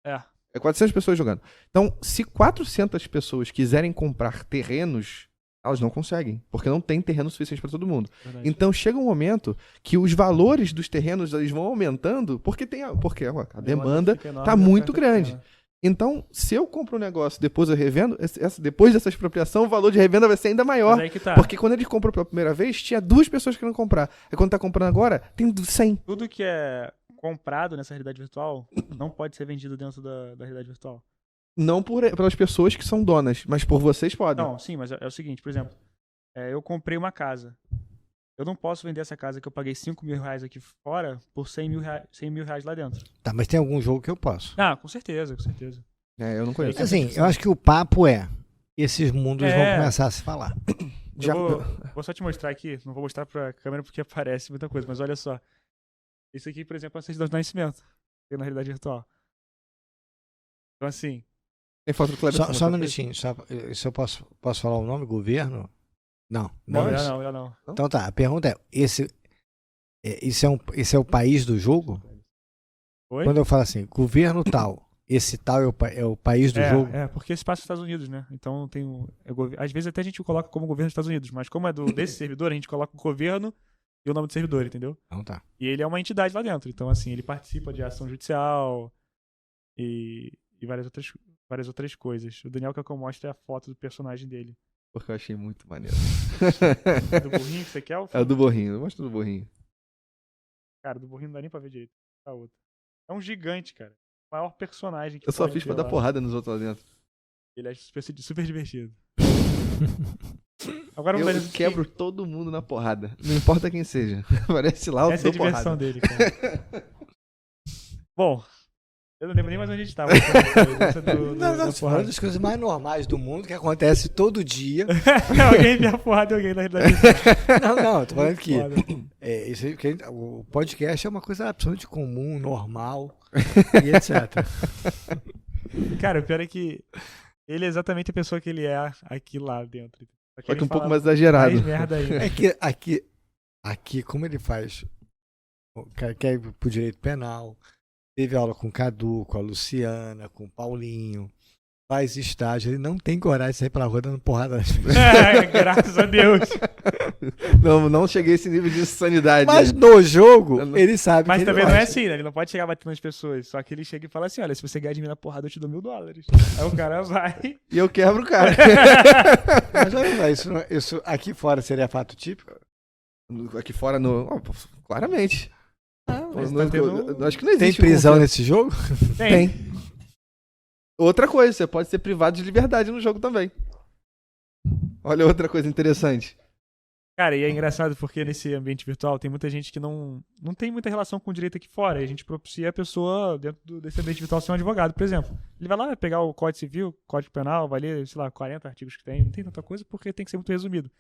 É 400 pessoas jogando. Então, se 400 pessoas quiserem comprar terrenos, elas não conseguem, porque não tem terreno suficiente para todo mundo. Verdade. Então, chega um momento que os valores dos terrenos eles vão aumentando, porque a demanda está muito grande. Então, se eu compro um negócio depois eu revendo, depois dessa expropriação, o valor de revenda vai ser ainda maior. Mas aí que tá. Porque quando ele comprou pela primeira vez, tinha 2 pessoas querendo comprar. E quando tá comprando agora, tem 100. Tudo que é comprado nessa realidade virtual não pode ser vendido dentro da realidade virtual. Não pelas pessoas que são donas, mas por vocês podem. Não, sim, mas é o seguinte, por exemplo, eu comprei uma casa. Eu não posso vender essa casa que eu paguei 5 mil reais aqui fora por 100 mil reais lá dentro. Tá, mas tem algum jogo que eu posso. Ah, com certeza, com certeza. Eu não conheço. Assim, eu acho que o papo esses mundos vão começar a se falar. Vou só te mostrar aqui, não vou mostrar pra câmera porque aparece muita coisa, mas olha só. Isso aqui, por exemplo, é a certidão de nascimento, na realidade virtual. Então assim, Tem foto do Cleberson. Só um minutinho. Se eu posso falar o nome? Governo? Não. Não. Então tá, a pergunta é, esse é o país do jogo? Oi? Quando eu falo assim, governo tal, esse tal é o país do jogo? Porque esse passa nos Estados Unidos, né? Então tem às vezes até a gente coloca como governo dos Estados Unidos, mas como é desse servidor, a gente coloca o governo e o nome do servidor, entendeu? Então tá. E ele é uma entidade lá dentro, então assim, ele participa de ação judicial e várias outras coisas. O Daniel quer que eu mostre a foto do personagem dele. Porque eu achei muito maneiro. É do burrinho que você quer? É o do burrinho, mostra do burrinho. Cara, do burrinho não dá nem pra ver direito. A outra. É um gigante, cara. O maior personagem que Eu só pode fiz pra ter dar lá. porrada nos outros lá dentro. Ele é super divertido. Agora Eu quebro todo mundo na porrada. Não importa quem seja. Parece lá, eu Essa é a dou diversão porrada. dele, cara. Bom, eu não lembro nem mais onde a gente tava. Não, Isso é uma das coisas mais normais do mundo que acontece todo dia. Alguém vê a porrada de alguém na realidade. Não, tô falando que isso aí, o podcast é uma coisa absolutamente comum, normal e etc. Cara, o pior é que ele é exatamente a pessoa que ele é aqui lá dentro. Só que um pouco mais exagerado. Mais merda ainda. É que aqui como ele faz, quer ir pro direito penal, teve aula com o Cadu, com a Luciana, com o Paulinho, faz estágio, ele não tem coragem de sair pra rua dando porrada nas pessoas. Graças a Deus. Não cheguei a esse nível de insanidade. Mas no jogo, ele sabe Mas que também ele não é gosta. assim, né? Ele não pode chegar batendo nas pessoas. Só que ele chega e fala assim, olha, se você ganhar de mim na porrada, eu te dou $1.000. Aí o cara vai... E eu quebro o cara. Mas olha lá, isso aqui fora seria fato típico? Aqui fora, claramente. Mas tá tendo... Acho que não Tem existe. prisão nesse jogo? Tem. Outra coisa, você pode ser privado de liberdade no jogo também. Olha outra coisa interessante. Cara, e é engraçado porque nesse ambiente virtual tem muita gente que não tem muita relação com o direito aqui fora. E a gente propicia a pessoa, dentro desse ambiente virtual, ser um advogado, por exemplo. Ele vai lá, vai pegar o Código Civil, Código Penal, vai ler, sei lá, 40 artigos que tem. Não tem tanta coisa porque tem que ser muito resumido.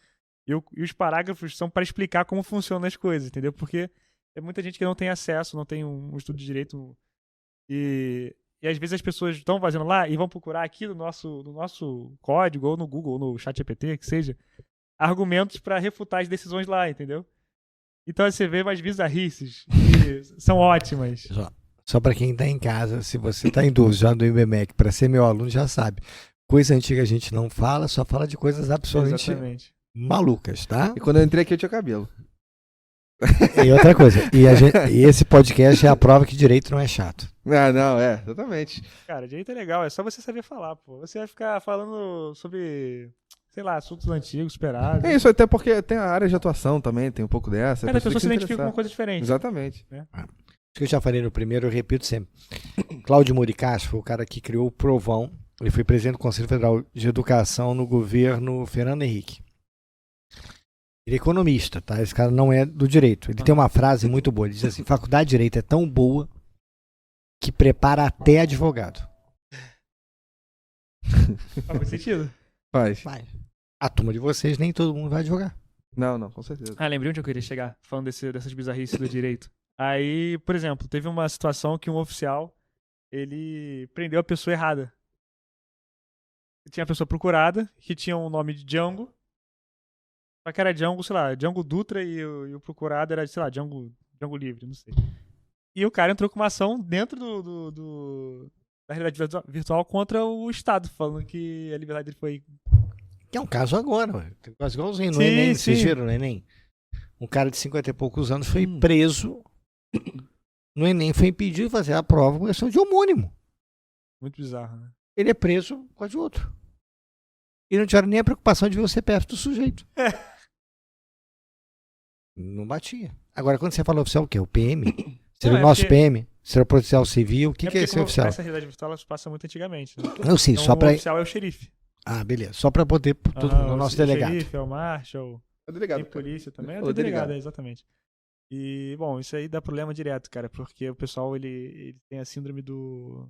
E os parágrafos são para explicar como funcionam as coisas, entendeu? Porque é muita gente que não tem acesso, não tem um estudo de direito. E às vezes as pessoas estão fazendo lá e vão procurar aqui no nosso código, ou no Google, ou no ChatGPT, que seja, argumentos para refutar as decisões lá, entendeu? Então você vê mais bizarrices que são ótimas. Só para quem tá em casa, se você tá em dúvida já do IBMEC, para ser meu aluno, já sabe. Coisa antiga a gente não fala, só fala de coisas absolutamente malucas, tá? E quando eu entrei aqui eu tinha cabelo. E outra coisa, e esse podcast é a prova que direito não é chato. Exatamente. Cara, direito é legal, é só você saber falar, pô. Você vai ficar falando sobre, sei lá, assuntos antigos, esperados. É isso, até porque tem a área de atuação também, tem um pouco dessa. Cada pessoa se identifica com uma coisa diferente. Exatamente. Acho que eu já falei no primeiro, eu repito sempre. Cláudio Muricacho foi o cara que criou o Provão. Ele foi presidente do Conselho Federal de Educação no governo Fernando Henrique. Ele é economista, tá? Esse cara não é do direito. Ele tem uma frase muito boa. Ele diz assim, faculdade de direito é tão boa que prepara até advogado. Faz sentido. Faz. A turma de vocês, nem todo mundo vai advogar. Não, com certeza. Lembrei onde eu queria chegar, falando dessas bizarrices do direito. Aí, por exemplo, teve uma situação que um oficial, ele prendeu a pessoa errada. Tinha a pessoa procurada, que tinha o nome de Django. Só que era Django, sei lá, Django Dutra e o procurado era, sei lá, Django Livre, não sei. E o cara entrou com uma ação dentro da realidade virtual contra o Estado, falando que a liberdade dele foi... Que é um caso agora, quase igualzinho no Sim, Enem, sim. vocês viram no Enem? Um cara de 50 e poucos anos foi preso no Enem, foi impedido de fazer a prova com questão de homônimo. Muito bizarro, né? Ele é preso com a de outro. E não tiveram nem a preocupação de ver o CPF do sujeito. Não batia. Agora, quando você fala oficial, o quê? O PM? Seria o nosso PM? Seria o policial civil? O que é esse oficial? Essa realidade virtual ela passa muito antigamente, né? Não, sim, Então, só o pra... oficial é o xerife. Ah, beleza. Só pra poder tudo no nosso delegado. O xerife, é o marshal, É o delegado. tem polícia também. É O o delegado, delegado. exatamente. E, bom, isso aí dá problema direto, cara, porque o pessoal, ele tem a síndrome do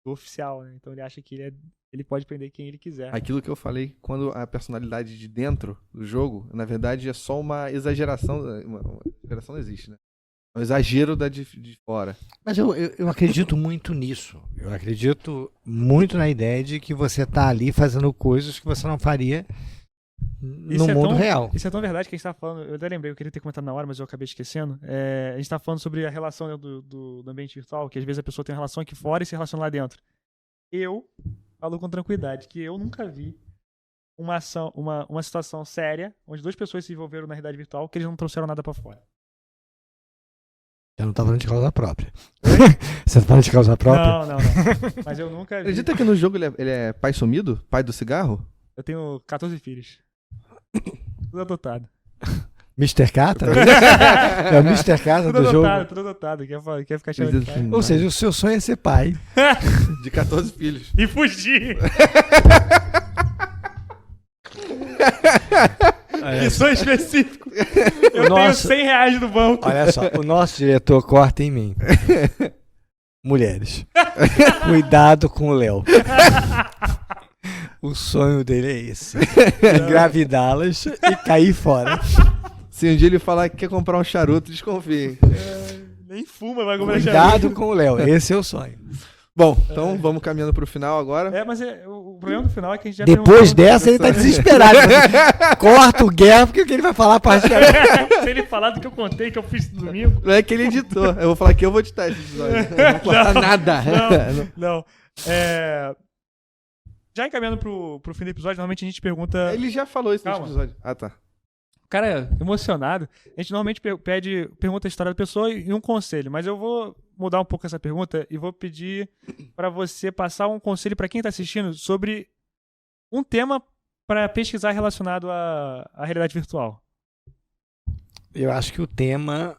oficial, né? Então ele acha que ele pode prender quem ele quiser. Aquilo que eu falei, quando a personalidade de dentro do jogo, na verdade é só uma exageração. Uma exageração não existe, né? O exagero de fora. Mas eu acredito muito nisso. Eu acredito muito na ideia de que você tá ali fazendo coisas que você não faria no mundo real. Isso é tão verdade que a gente tá falando. Eu até lembrei, eu queria ter comentado na hora, mas eu acabei esquecendo. A gente tá falando sobre a relação do ambiente virtual, que às vezes a pessoa tem uma relação aqui fora e se relaciona lá dentro. Eu falo com tranquilidade que eu nunca vi uma situação séria onde duas pessoas se envolveram na realidade virtual que eles não trouxeram nada pra fora. Eu não tá falando de causa própria. Você tá falando de causa própria? Não. Mas eu nunca vi. Acredita que no jogo ele é pai sumido? Pai do cigarro? Eu tenho 14 filhos. Tudo adotado. Mr. Catra? É o Mr. Catra do jogo? Tudo adotado. Quer ficar chamando de pai. Ou seja, o seu sonho é ser pai. De 14 filhos. E fugir. Que sonho específico. Eu tenho 100 reais no banco. Olha só, o nosso diretor corta em mim. Mulheres. Cuidado com o Léo. O sonho dele é esse. Engravidá-las e cair fora. Se um dia ele falar que quer comprar um charuto, desconfie. Nem fuma, vai comprar Cuidado charuto. com o Léo. Esse é o sonho. Bom, então vamos caminhando pro final agora. Mas o problema do final é que a gente já Depois dessa, ele tá desesperado. Corta o Guerra, porque ele vai falar a parte da... Se ele falar do que eu contei, que eu fiz no domingo. Não é que ele editou. Eu vou falar que eu vou editar esse episódio. Não vou cortar nada. Não. Já encaminhando pro fim do episódio, normalmente a gente pergunta... Ele já falou isso nesse episódio. Ah, tá. O cara é emocionado. A gente normalmente pergunta a história da pessoa e um conselho, mas eu vou mudar um pouco essa pergunta e vou pedir para você passar um conselho para quem está assistindo sobre um tema para pesquisar relacionado à realidade virtual. Eu acho que o tema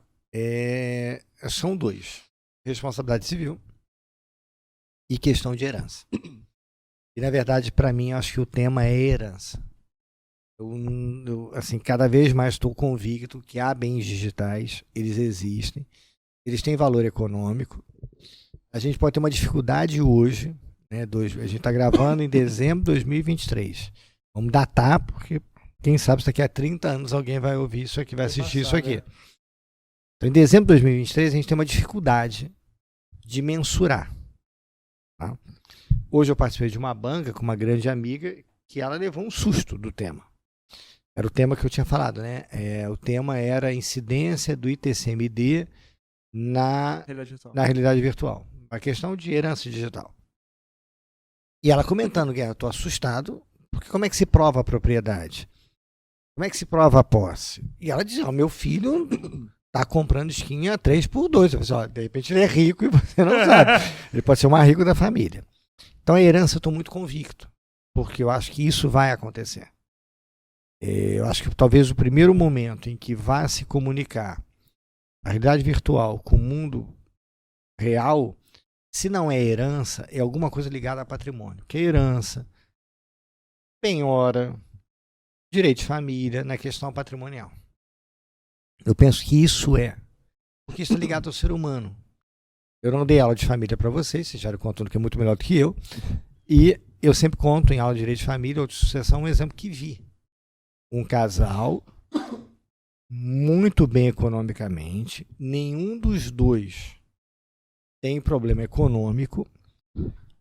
são dois: responsabilidade civil e questão de herança. E, na verdade, para mim, eu acho que o tema é herança. Eu, assim, cada vez mais estou convicto que há bens digitais, eles existem, eles têm valor econômico. A gente pode ter uma dificuldade hoje, né? A gente está gravando em dezembro de 2023. Vamos datar, porque quem sabe se daqui a 30 anos alguém vai ouvir isso aqui, vai assistir isso aqui. Né? Então, em dezembro de 2023, a gente tem uma dificuldade de mensurar. Tá? Hoje eu participei de uma banca com uma grande amiga que ela levou um susto do tema. Era o tema que eu tinha falado, né? O tema era a incidência do ITCMD na realidade virtual. A questão de herança digital. E ela comentando, Guerra, eu estou assustado, porque como é que se prova a propriedade? Como é que se prova a posse? E ela dizia, meu filho está comprando skin a 3x2. Eu falei, de repente ele é rico e você não sabe. Ele pode ser o mais rico da família. Então a herança eu estou muito convicto, porque eu acho que isso vai acontecer. Eu acho que talvez o primeiro momento em que vá se comunicar a realidade virtual com o mundo real, se não é herança, é alguma coisa ligada a patrimônio. Que é herança, penhora, direito de família, na questão patrimonial. Eu penso que isso porque isso é ligado ao ser humano. Eu não dei aula de família para vocês já contam que é muito melhor do que eu. E eu sempre conto em aula de direito de família ou de sucessão um exemplo que vi. Um casal muito bem economicamente, nenhum dos dois tem problema econômico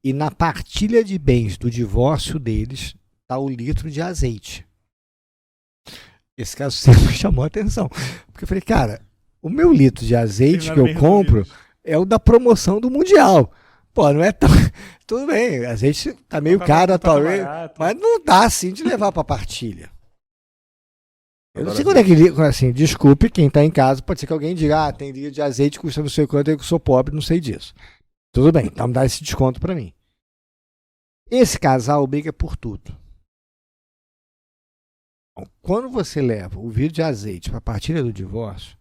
e na partilha de bens do divórcio deles está o litro de azeite. Esse caso sempre chamou a atenção. Porque eu falei, cara, o meu litro de azeite que eu compro é o da promoção do Mundial. Pô, não é tão... Tudo bem, azeite tá meio caro atualmente, mas não dá assim de levar para partilha. Eu não sei quando é que, assim, desculpe quem está em casa, pode ser que alguém diga, tem litro de azeite que custa não sei quanto, eu que sou pobre, não sei disso. Tudo bem, então me dá esse desconto para mim. Esse casal briga por tudo. Bom, quando você leva o vidro de azeite para a partilha do divórcio,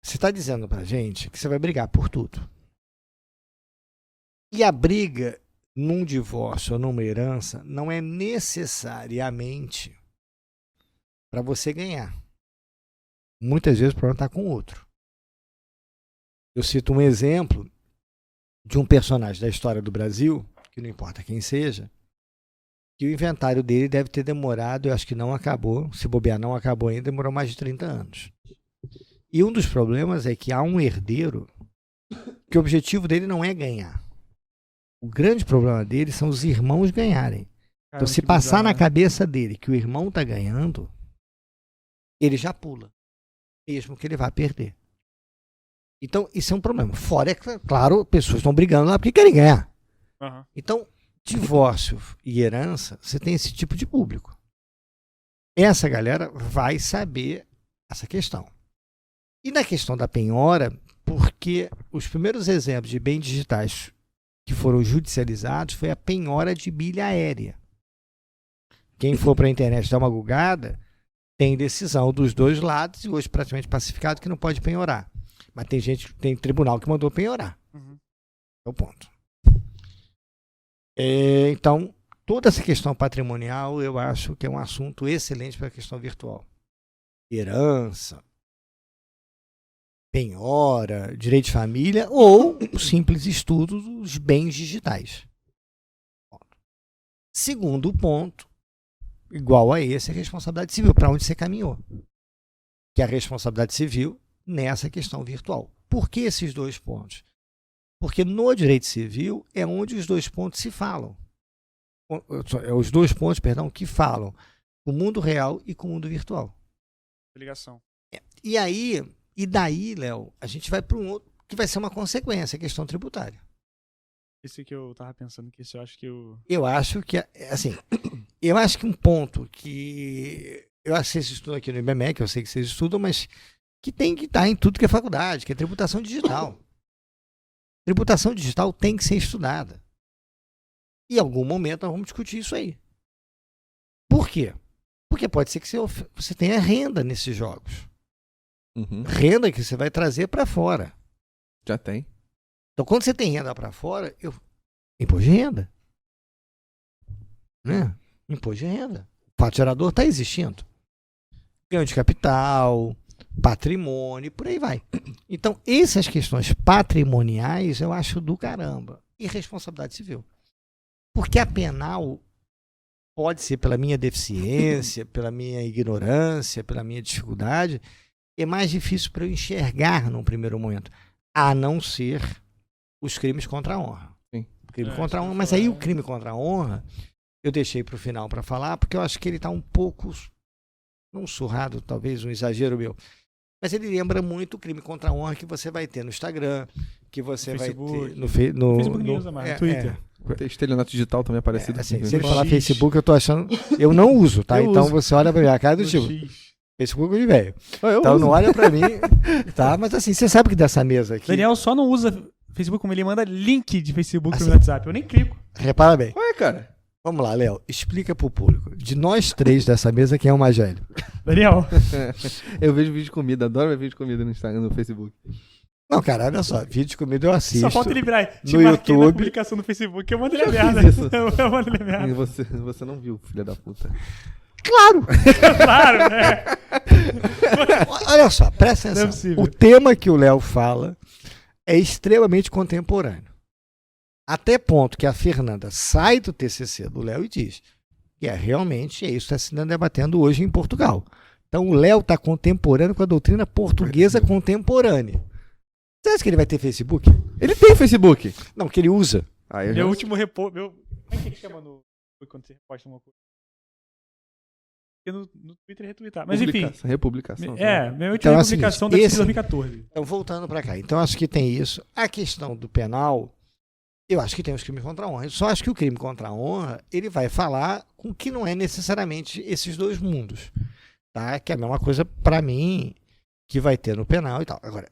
você está dizendo para a gente que você vai brigar por tudo. E a briga num divórcio ou numa herança não é necessariamente para você ganhar. Muitas vezes o problema está com o outro. Eu cito um exemplo de um personagem da história do Brasil, que não importa quem seja, que o inventário dele deve ter demorado, eu acho que não acabou, se bobear não acabou ainda, demorou mais de 30 anos. E um dos problemas é que há um herdeiro que o objetivo dele não é ganhar. O grande problema dele são os irmãos ganharem. Então, se passar na cabeça dele que o irmão está ganhando, ele já pula, mesmo que ele vá perder. Então, isso é um problema. Fora, é claro, pessoas estão brigando lá porque querem ganhar. Uhum. Então, divórcio e herança, você tem esse tipo de público. Essa galera vai saber essa questão. E na questão da penhora, porque os primeiros exemplos de bens digitais que foram judicializados foi a penhora de milha aérea. Quem for para a internet dar uma googada, tem decisão dos dois lados e hoje praticamente pacificado que não pode penhorar. Mas tem tribunal que mandou penhorar. Uhum. É o ponto. Então, toda essa questão patrimonial eu acho que é um assunto excelente para a questão virtual. Herança, penhora, direito de família ou o simples estudo dos bens digitais. Segundo ponto, igual a esse, é a responsabilidade civil, para onde você caminhou. Que é a responsabilidade civil nessa questão virtual. Por que esses dois pontos? Porque no direito civil é onde os dois pontos se falam. Os dois pontos, perdão, que falam com o mundo real e com o mundo virtual. Ligação. E daí, Léo, a gente vai para um outro, que vai ser uma consequência, a questão tributária. Esse que eu tava pensando que esse eu acho que eu... Eu acho que, assim, eu acho que um ponto que... Eu acho que vocês estudam aqui no IBMEC, eu sei que vocês estudam, mas que tem que estar em tudo que é faculdade, que é tributação digital. Tributação digital tem que ser estudada. E em algum momento nós vamos discutir isso aí. Por quê? Porque pode ser que você tenha renda nesses jogos. Uhum. Renda que você vai trazer para fora. Já tem. Então, quando você tem renda para fora, imposto de renda. Né? Imposto de renda. O fato gerador está existindo. Ganho de capital, patrimônio, por aí vai. Então, essas questões patrimoniais eu acho do caramba. E responsabilidade civil. Porque a penal pode ser pela minha deficiência, pela minha ignorância, pela minha dificuldade, é mais difícil para eu enxergar num primeiro momento, a não ser os crimes contra a honra. Sim. Crime contra a honra, mas aí o crime contra a honra eu deixei para o final para falar, porque eu acho que ele está um pouco, não surrado, talvez um exagero meu, mas ele lembra muito o crime contra a honra que você vai ter no Instagram, que você vai ter no Facebook News, no Twitter. Estelionato digital também é parecido. Assim, se ele falar Facebook, eu tô achando... Eu não uso, tá? Então você olha pra minha cara do tipo... Facebook de velho. Então não olha pra mim, tá? Mas assim, você sabe que dessa mesa aqui... Daniel só não usa Facebook como ele manda link de Facebook no WhatsApp. Eu nem clico. Repara bem. Ué, cara. Vamos lá, Léo. Explica pro público. De nós três dessa mesa, quem é o mais velho? Daniel. Eu vejo vídeo de comida. Adoro ver vídeo de comida no Instagram, no Facebook. Não, cara, olha só. Vídeo de comida eu assisto. Só falta ele virar. No YouTube. Na publicação no Facebook. Eu mando ele a merda. Eu mando ele a merda. E você não viu, filha da puta. Claro! Claro, né? Olha só, presta atenção. O tema que o Léo fala é extremamente contemporâneo. Até ponto que a Fernanda sai do TCC do Léo e diz que realmente é isso que está se debatendo hoje em Portugal. Então o Léo está contemporâneo com a doutrina portuguesa contemporânea. Você acha que ele vai ter Facebook? Ele tem Facebook. Não, que ele usa. Meu último reposto... Como é que ele chama quando você reposta uma coisa? No Twitter retweetar. Mas enfim. Republicação. Minha última republicação deve ser de 2014. Então, voltando para cá. Então, acho que tem isso. A questão do penal, eu acho que tem os crimes contra a honra. Eu só acho que o crime contra a honra, ele vai falar com o que não é necessariamente esses dois mundos. Tá? Que é a mesma coisa, para mim, que vai ter no penal e tal. Agora,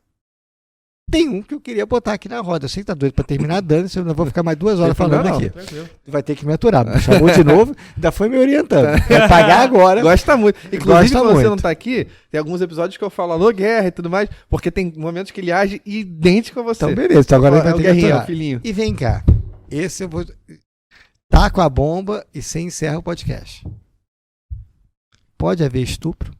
tem um que eu queria botar aqui na roda. Eu sei que tá doido pra terminar dando, eu não vou ficar mais 2 horas falando aqui. Tu vai ter que me aturar. Me chamou de novo, ainda foi me orientando. Vai pagar agora. Gosta muito. Inclusive, se você não tá aqui, tem alguns episódios que eu falo alô, guerra e tudo mais, porque tem momentos que ele age idêntico a você. Então, beleza. Então agora ele vai ter que aturar. Filhinho. E vem cá. Esse eu vou... Taco a bomba e você encerra o podcast. Pode haver estupro?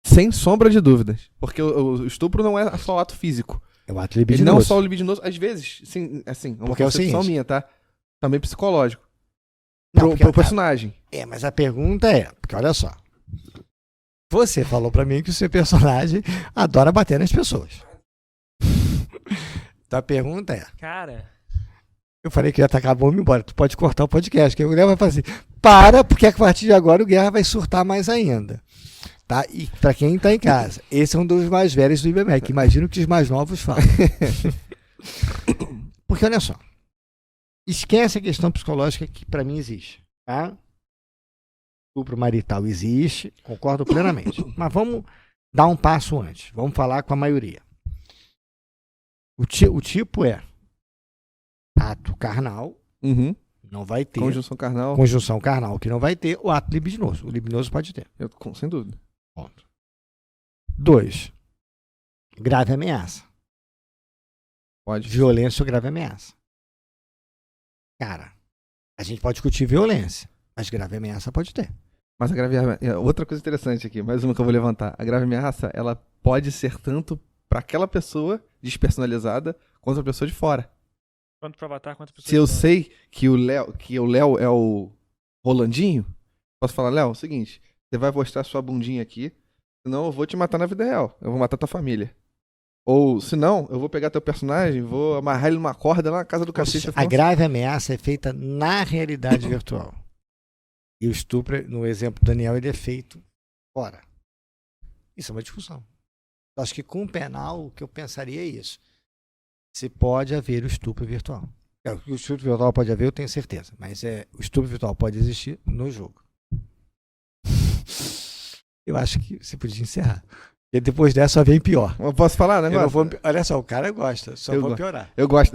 Sem sombra de dúvidas. Porque o estupro não é só o ato físico. É o ato libidinoso. Ele não é só o libidinoso. Às vezes, sim, assim, uma porque concepção minha, tá? Também psicológico. Não, pro personagem. Mas a pergunta é... Porque olha só. Você falou pra mim que o seu personagem adora bater nas pessoas. Então a pergunta é... Cara... Eu falei que ia atacar a bomba e ir embora. Tu pode cortar o podcast. Que o Guerra vai fazer assim, para, porque a partir de agora o Guerra vai surtar mais ainda. Tá? E pra quem tá em casa, esse é um dos mais velhos do IBMEC. Imagino que os mais novos falam. Porque olha só. Esquece a questão psicológica que pra mim existe. Tá? Estupro marital existe, concordo plenamente. Mas vamos dar um passo antes. Vamos falar com a maioria. O tipo é ato carnal, não vai ter. Conjunção carnal. Conjunção carnal, que não vai ter. O ato libidinoso. O libidinoso pode ter. Sem dúvida. Ponto. 2. Grave ameaça. Pode. Violência ou grave ameaça. Cara, a gente pode discutir violência, mas grave ameaça pode ter. Mas a grave ameaça... Outra coisa interessante aqui, mais uma que eu vou levantar. A grave ameaça, ela pode ser tanto para aquela pessoa despersonalizada quanto a pessoa de fora. Quanto pro Avatar, quanto pro... Se eu sei que o Léo é o Rolandinho, posso falar, Léo, é o seguinte, você vai mostrar sua bundinha aqui, senão eu vou te matar na vida real. Eu vou matar tua família. Ou, se não, eu vou pegar teu personagem, vou amarrar ele numa corda lá na casa do cacete. A grave ameaça é feita na realidade virtual. E o estupro, no exemplo do Daniel, ele é feito fora. Isso é uma discussão. Eu acho que com o penal, o que eu pensaria é isso. Se pode haver o estupro virtual. O estupro virtual pode haver, eu tenho certeza. Mas o estupro virtual pode existir no jogo. Eu acho que você podia encerrar. E depois dessa só vem pior. Eu posso falar, né? Olha só, o cara gosta, vou piorar. Eu gosto.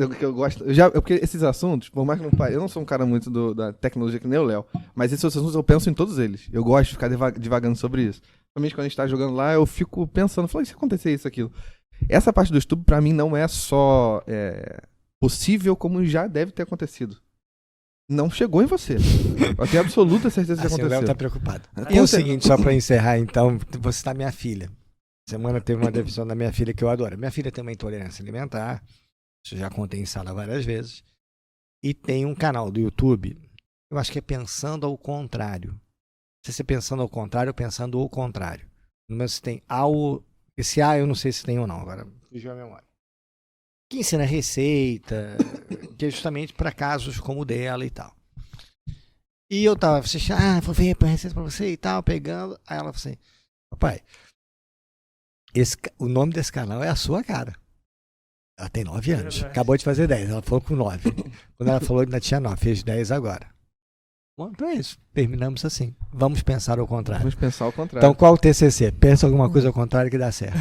Porque esses assuntos, por mais que eu não sou um cara muito da tecnologia que nem o Léo, mas esses assuntos eu penso em todos eles. Eu gosto de ficar divagando sobre isso. Principalmente quando a gente tá jogando lá, eu fico pensando, e se acontecer isso, aquilo. Essa parte do estupro, pra mim, não é só possível, como já deve ter acontecido. Não chegou em você. Eu tenho absoluta certeza que aconteceu. O Léo tá preocupado. E é o seguinte, só pra encerrar, então, vou citar minha filha. Semana teve uma decisão da minha filha que eu adoro. Minha filha tem uma intolerância alimentar. Isso eu já contei em sala várias vezes. E tem um canal do YouTube, eu acho que é Pensando ao Contrário. Não sei se é Pensando ao Contrário ou Pensando ao Contrário. Mas se tem esse A eu não sei se tem ou não, agora fugiu a memória. Que ensina receita, que é justamente para casos como o dela e tal. E eu tava assistindo, vou ver a receita pra você e tal, pegando. Aí ela falou assim, papai, o nome desse canal é a sua cara. Ela tem 9 anos, acabou de fazer 10, ela falou com 9. Quando ela falou, ainda tinha 9, fez 10 agora. Bom, então é isso, terminamos assim. Vamos pensar ao contrário. Vamos pensar ao contrário. Então qual o TCC? Pensa alguma coisa ao contrário que dá certo.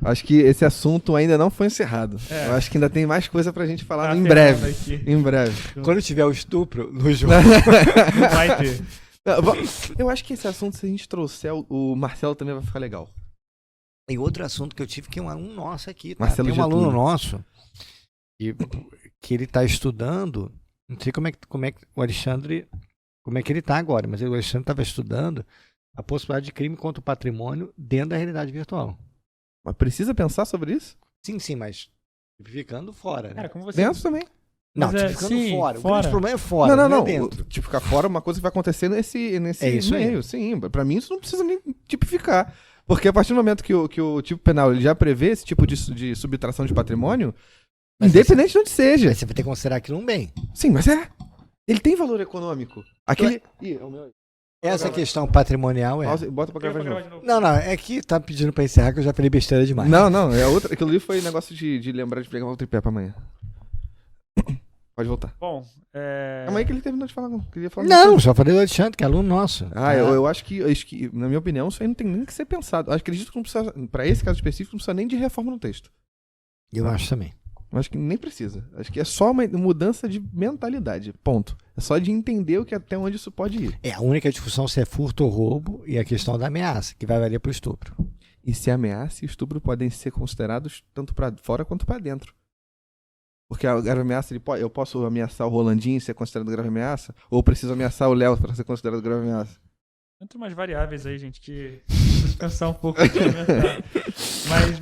Acho que esse assunto ainda não foi encerrado. Eu acho que ainda tem mais coisa pra gente falar em breve. Em breve. Quando tiver o estupro no jogo. Não vai ter. Eu acho que esse assunto, se a gente trouxer o Marcelo, também vai ficar legal. E outro assunto que eu tive, que é um aluno nosso aqui. Tá? Marcelo tem um aluno nosso que ele está estudando. Não sei como é que o Alexandre, como é que ele está agora, mas o Alexandre estava estudando a possibilidade de crime contra o patrimônio dentro da realidade virtual. Mas precisa pensar sobre isso? Sim, mas tipificando fora, né? Cara, como você... Penso também. Não, tipificando fora. O grande problema é fora, não é dentro. Tipificar fora é uma coisa que vai acontecer nesse isso meio. aí. Sim, pra mim isso não precisa nem tipificar. Porque a partir do momento que o tipo penal ele já prevê esse tipo de subtração de patrimônio, mas independente de onde seja. Mas você vai ter que considerar aquilo um bem. Sim, mas ele tem valor econômico. Aquele... Ih, é o meu... Essa questão patrimonial é... Bota pra gravar de novo. Não, é que tá pedindo pra encerrar que eu já falei besteira demais. Não, é outra. Aquilo ali foi negócio de lembrar de pegar o tripé pra amanhã. Pode voltar. Bom, Calma aí que ele terminou de falar. Não, só falei do Alexandre, que é aluno nosso. Eu acho que, na minha opinião, isso aí não tem nem que ser pensado. Eu acredito que não precisa, pra esse caso específico, não precisa nem de reforma no texto. Eu acho também. Eu acho que nem precisa. Acho que é só uma mudança de mentalidade. Ponto. É só de entender até onde isso pode ir. A única discussão se é furto ou roubo e a questão da ameaça, que vai valer pro estupro. E se ameaça e estupro podem ser considerados tanto pra fora quanto pra dentro. Porque a grave ameaça, eu posso ameaçar o Rolandinho e ser considerado grave ameaça? Ou eu preciso ameaçar o Léo para ser considerado grave ameaça? Tem umas variáveis aí, gente, que preciso pensar um pouco antes de comentar.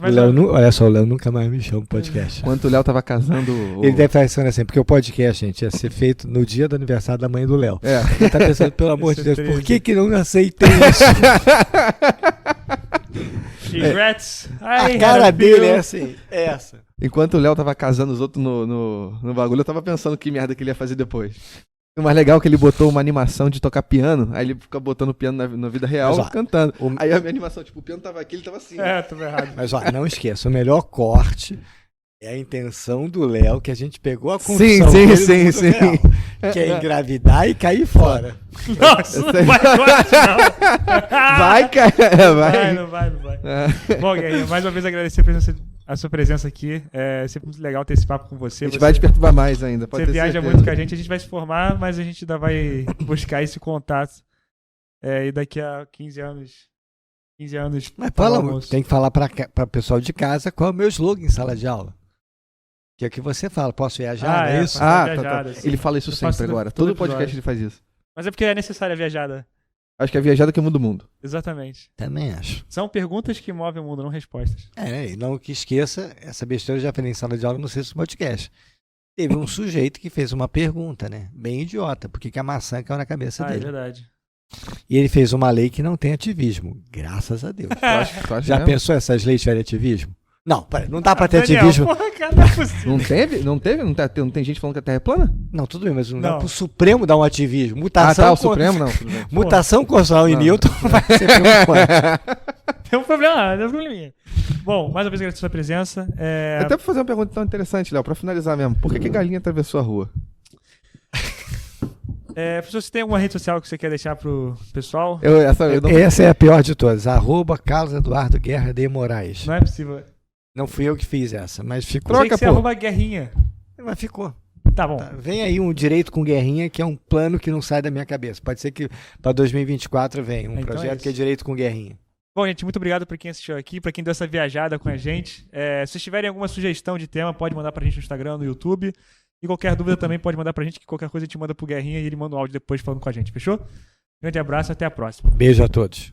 Mas Olha só, o Léo nunca mais me chama pro podcast. Enquanto o Léo tava casando... Ele deve estar pensando assim, porque o podcast, gente, ia ser feito no dia do aniversário da mãe do Léo. Ele tá pensando, pelo amor de Deus, por que não aceitei isso? Congrats. A cara dele é assim, é essa. Enquanto o Léo tava casando os outros no bagulho, eu tava pensando que merda que ele ia fazer depois. O mais legal é que ele botou uma animação de tocar piano, aí ele fica botando piano na vida real, mas, cantando. Aí a minha animação, tipo, o piano tava aqui, ele tava assim. Tava errado. Mas ó, não esqueça, o melhor corte é a intenção do Léo, que a gente pegou a confusão sim. real, que é engravidar e cair fora. Nossa, não vai corte, não. Vai, cara, vai. Não vai. Bom, Guerrinha, mais uma vez agradecer a sua presença aqui. É sempre muito legal ter esse papo com você. A gente vai te perturbar mais ainda, pode ter viaja certeza. muito com a gente vai se formar, mas a gente ainda vai buscar esse contato. E daqui a 15 anos... Mas tem que falar para o pessoal de casa qual é o meu slogan em sala de aula. Que é o que você fala, posso viajar, não é isso? Viajada, tá. Ele fala isso sempre agora. Todo podcast ele faz isso. Mas é porque é necessária a viajada. Acho que é a viajada que muda o mundo. Exatamente. Também acho. São perguntas que movem o mundo, não respostas. E não que esqueça, essa besteira eu já falei em sala de aula no sexto podcast. Teve um sujeito que fez uma pergunta, né? Bem idiota, porque que a maçã caiu na cabeça dele. É verdade. E ele fez uma lei que não tem ativismo. Graças a Deus. Tu acha Já mesmo? pensou essas leis tiverem ativismo? Não, não dá pra ter Daniel, ativismo. Porra, cara, não é possível. Não teve? Não tem gente falando que a Terra é plana? Não, tudo bem, mas não dá pro Supremo dar um ativismo. Mutação o Supremo não. Tudo bem. Mutação constitucional em Newton vai ser preocupante. Tem um probleminha. Bom, mais uma vez agradeço a sua presença. Até pra fazer uma pergunta tão interessante, Léo, pra finalizar mesmo. Por que galinha atravessou a rua? Professor, você tem alguma rede social que você quer deixar pro pessoal? Essa é a pior de todas. @Carlos Eduardo Guerra de Moraes. Não é possível. Não fui eu que fiz essa, mas ficou. Troca, você arroba Guerrinha. Mas ficou. Tá bom. Vem aí um direito com Guerrinha, que é um plano que não sai da minha cabeça. Pode ser que para 2024 venha um projeto que é direito com Guerrinha. Bom, gente, muito obrigado por quem assistiu aqui, para quem deu essa viajada com a gente. Se vocês tiverem alguma sugestão de tema, pode mandar pra gente no Instagram, no YouTube. E qualquer dúvida também pode mandar pra gente, que qualquer coisa a gente manda pro Guerrinha e ele manda um áudio depois falando com a gente, fechou? Grande abraço, até a próxima. Beijo a todos.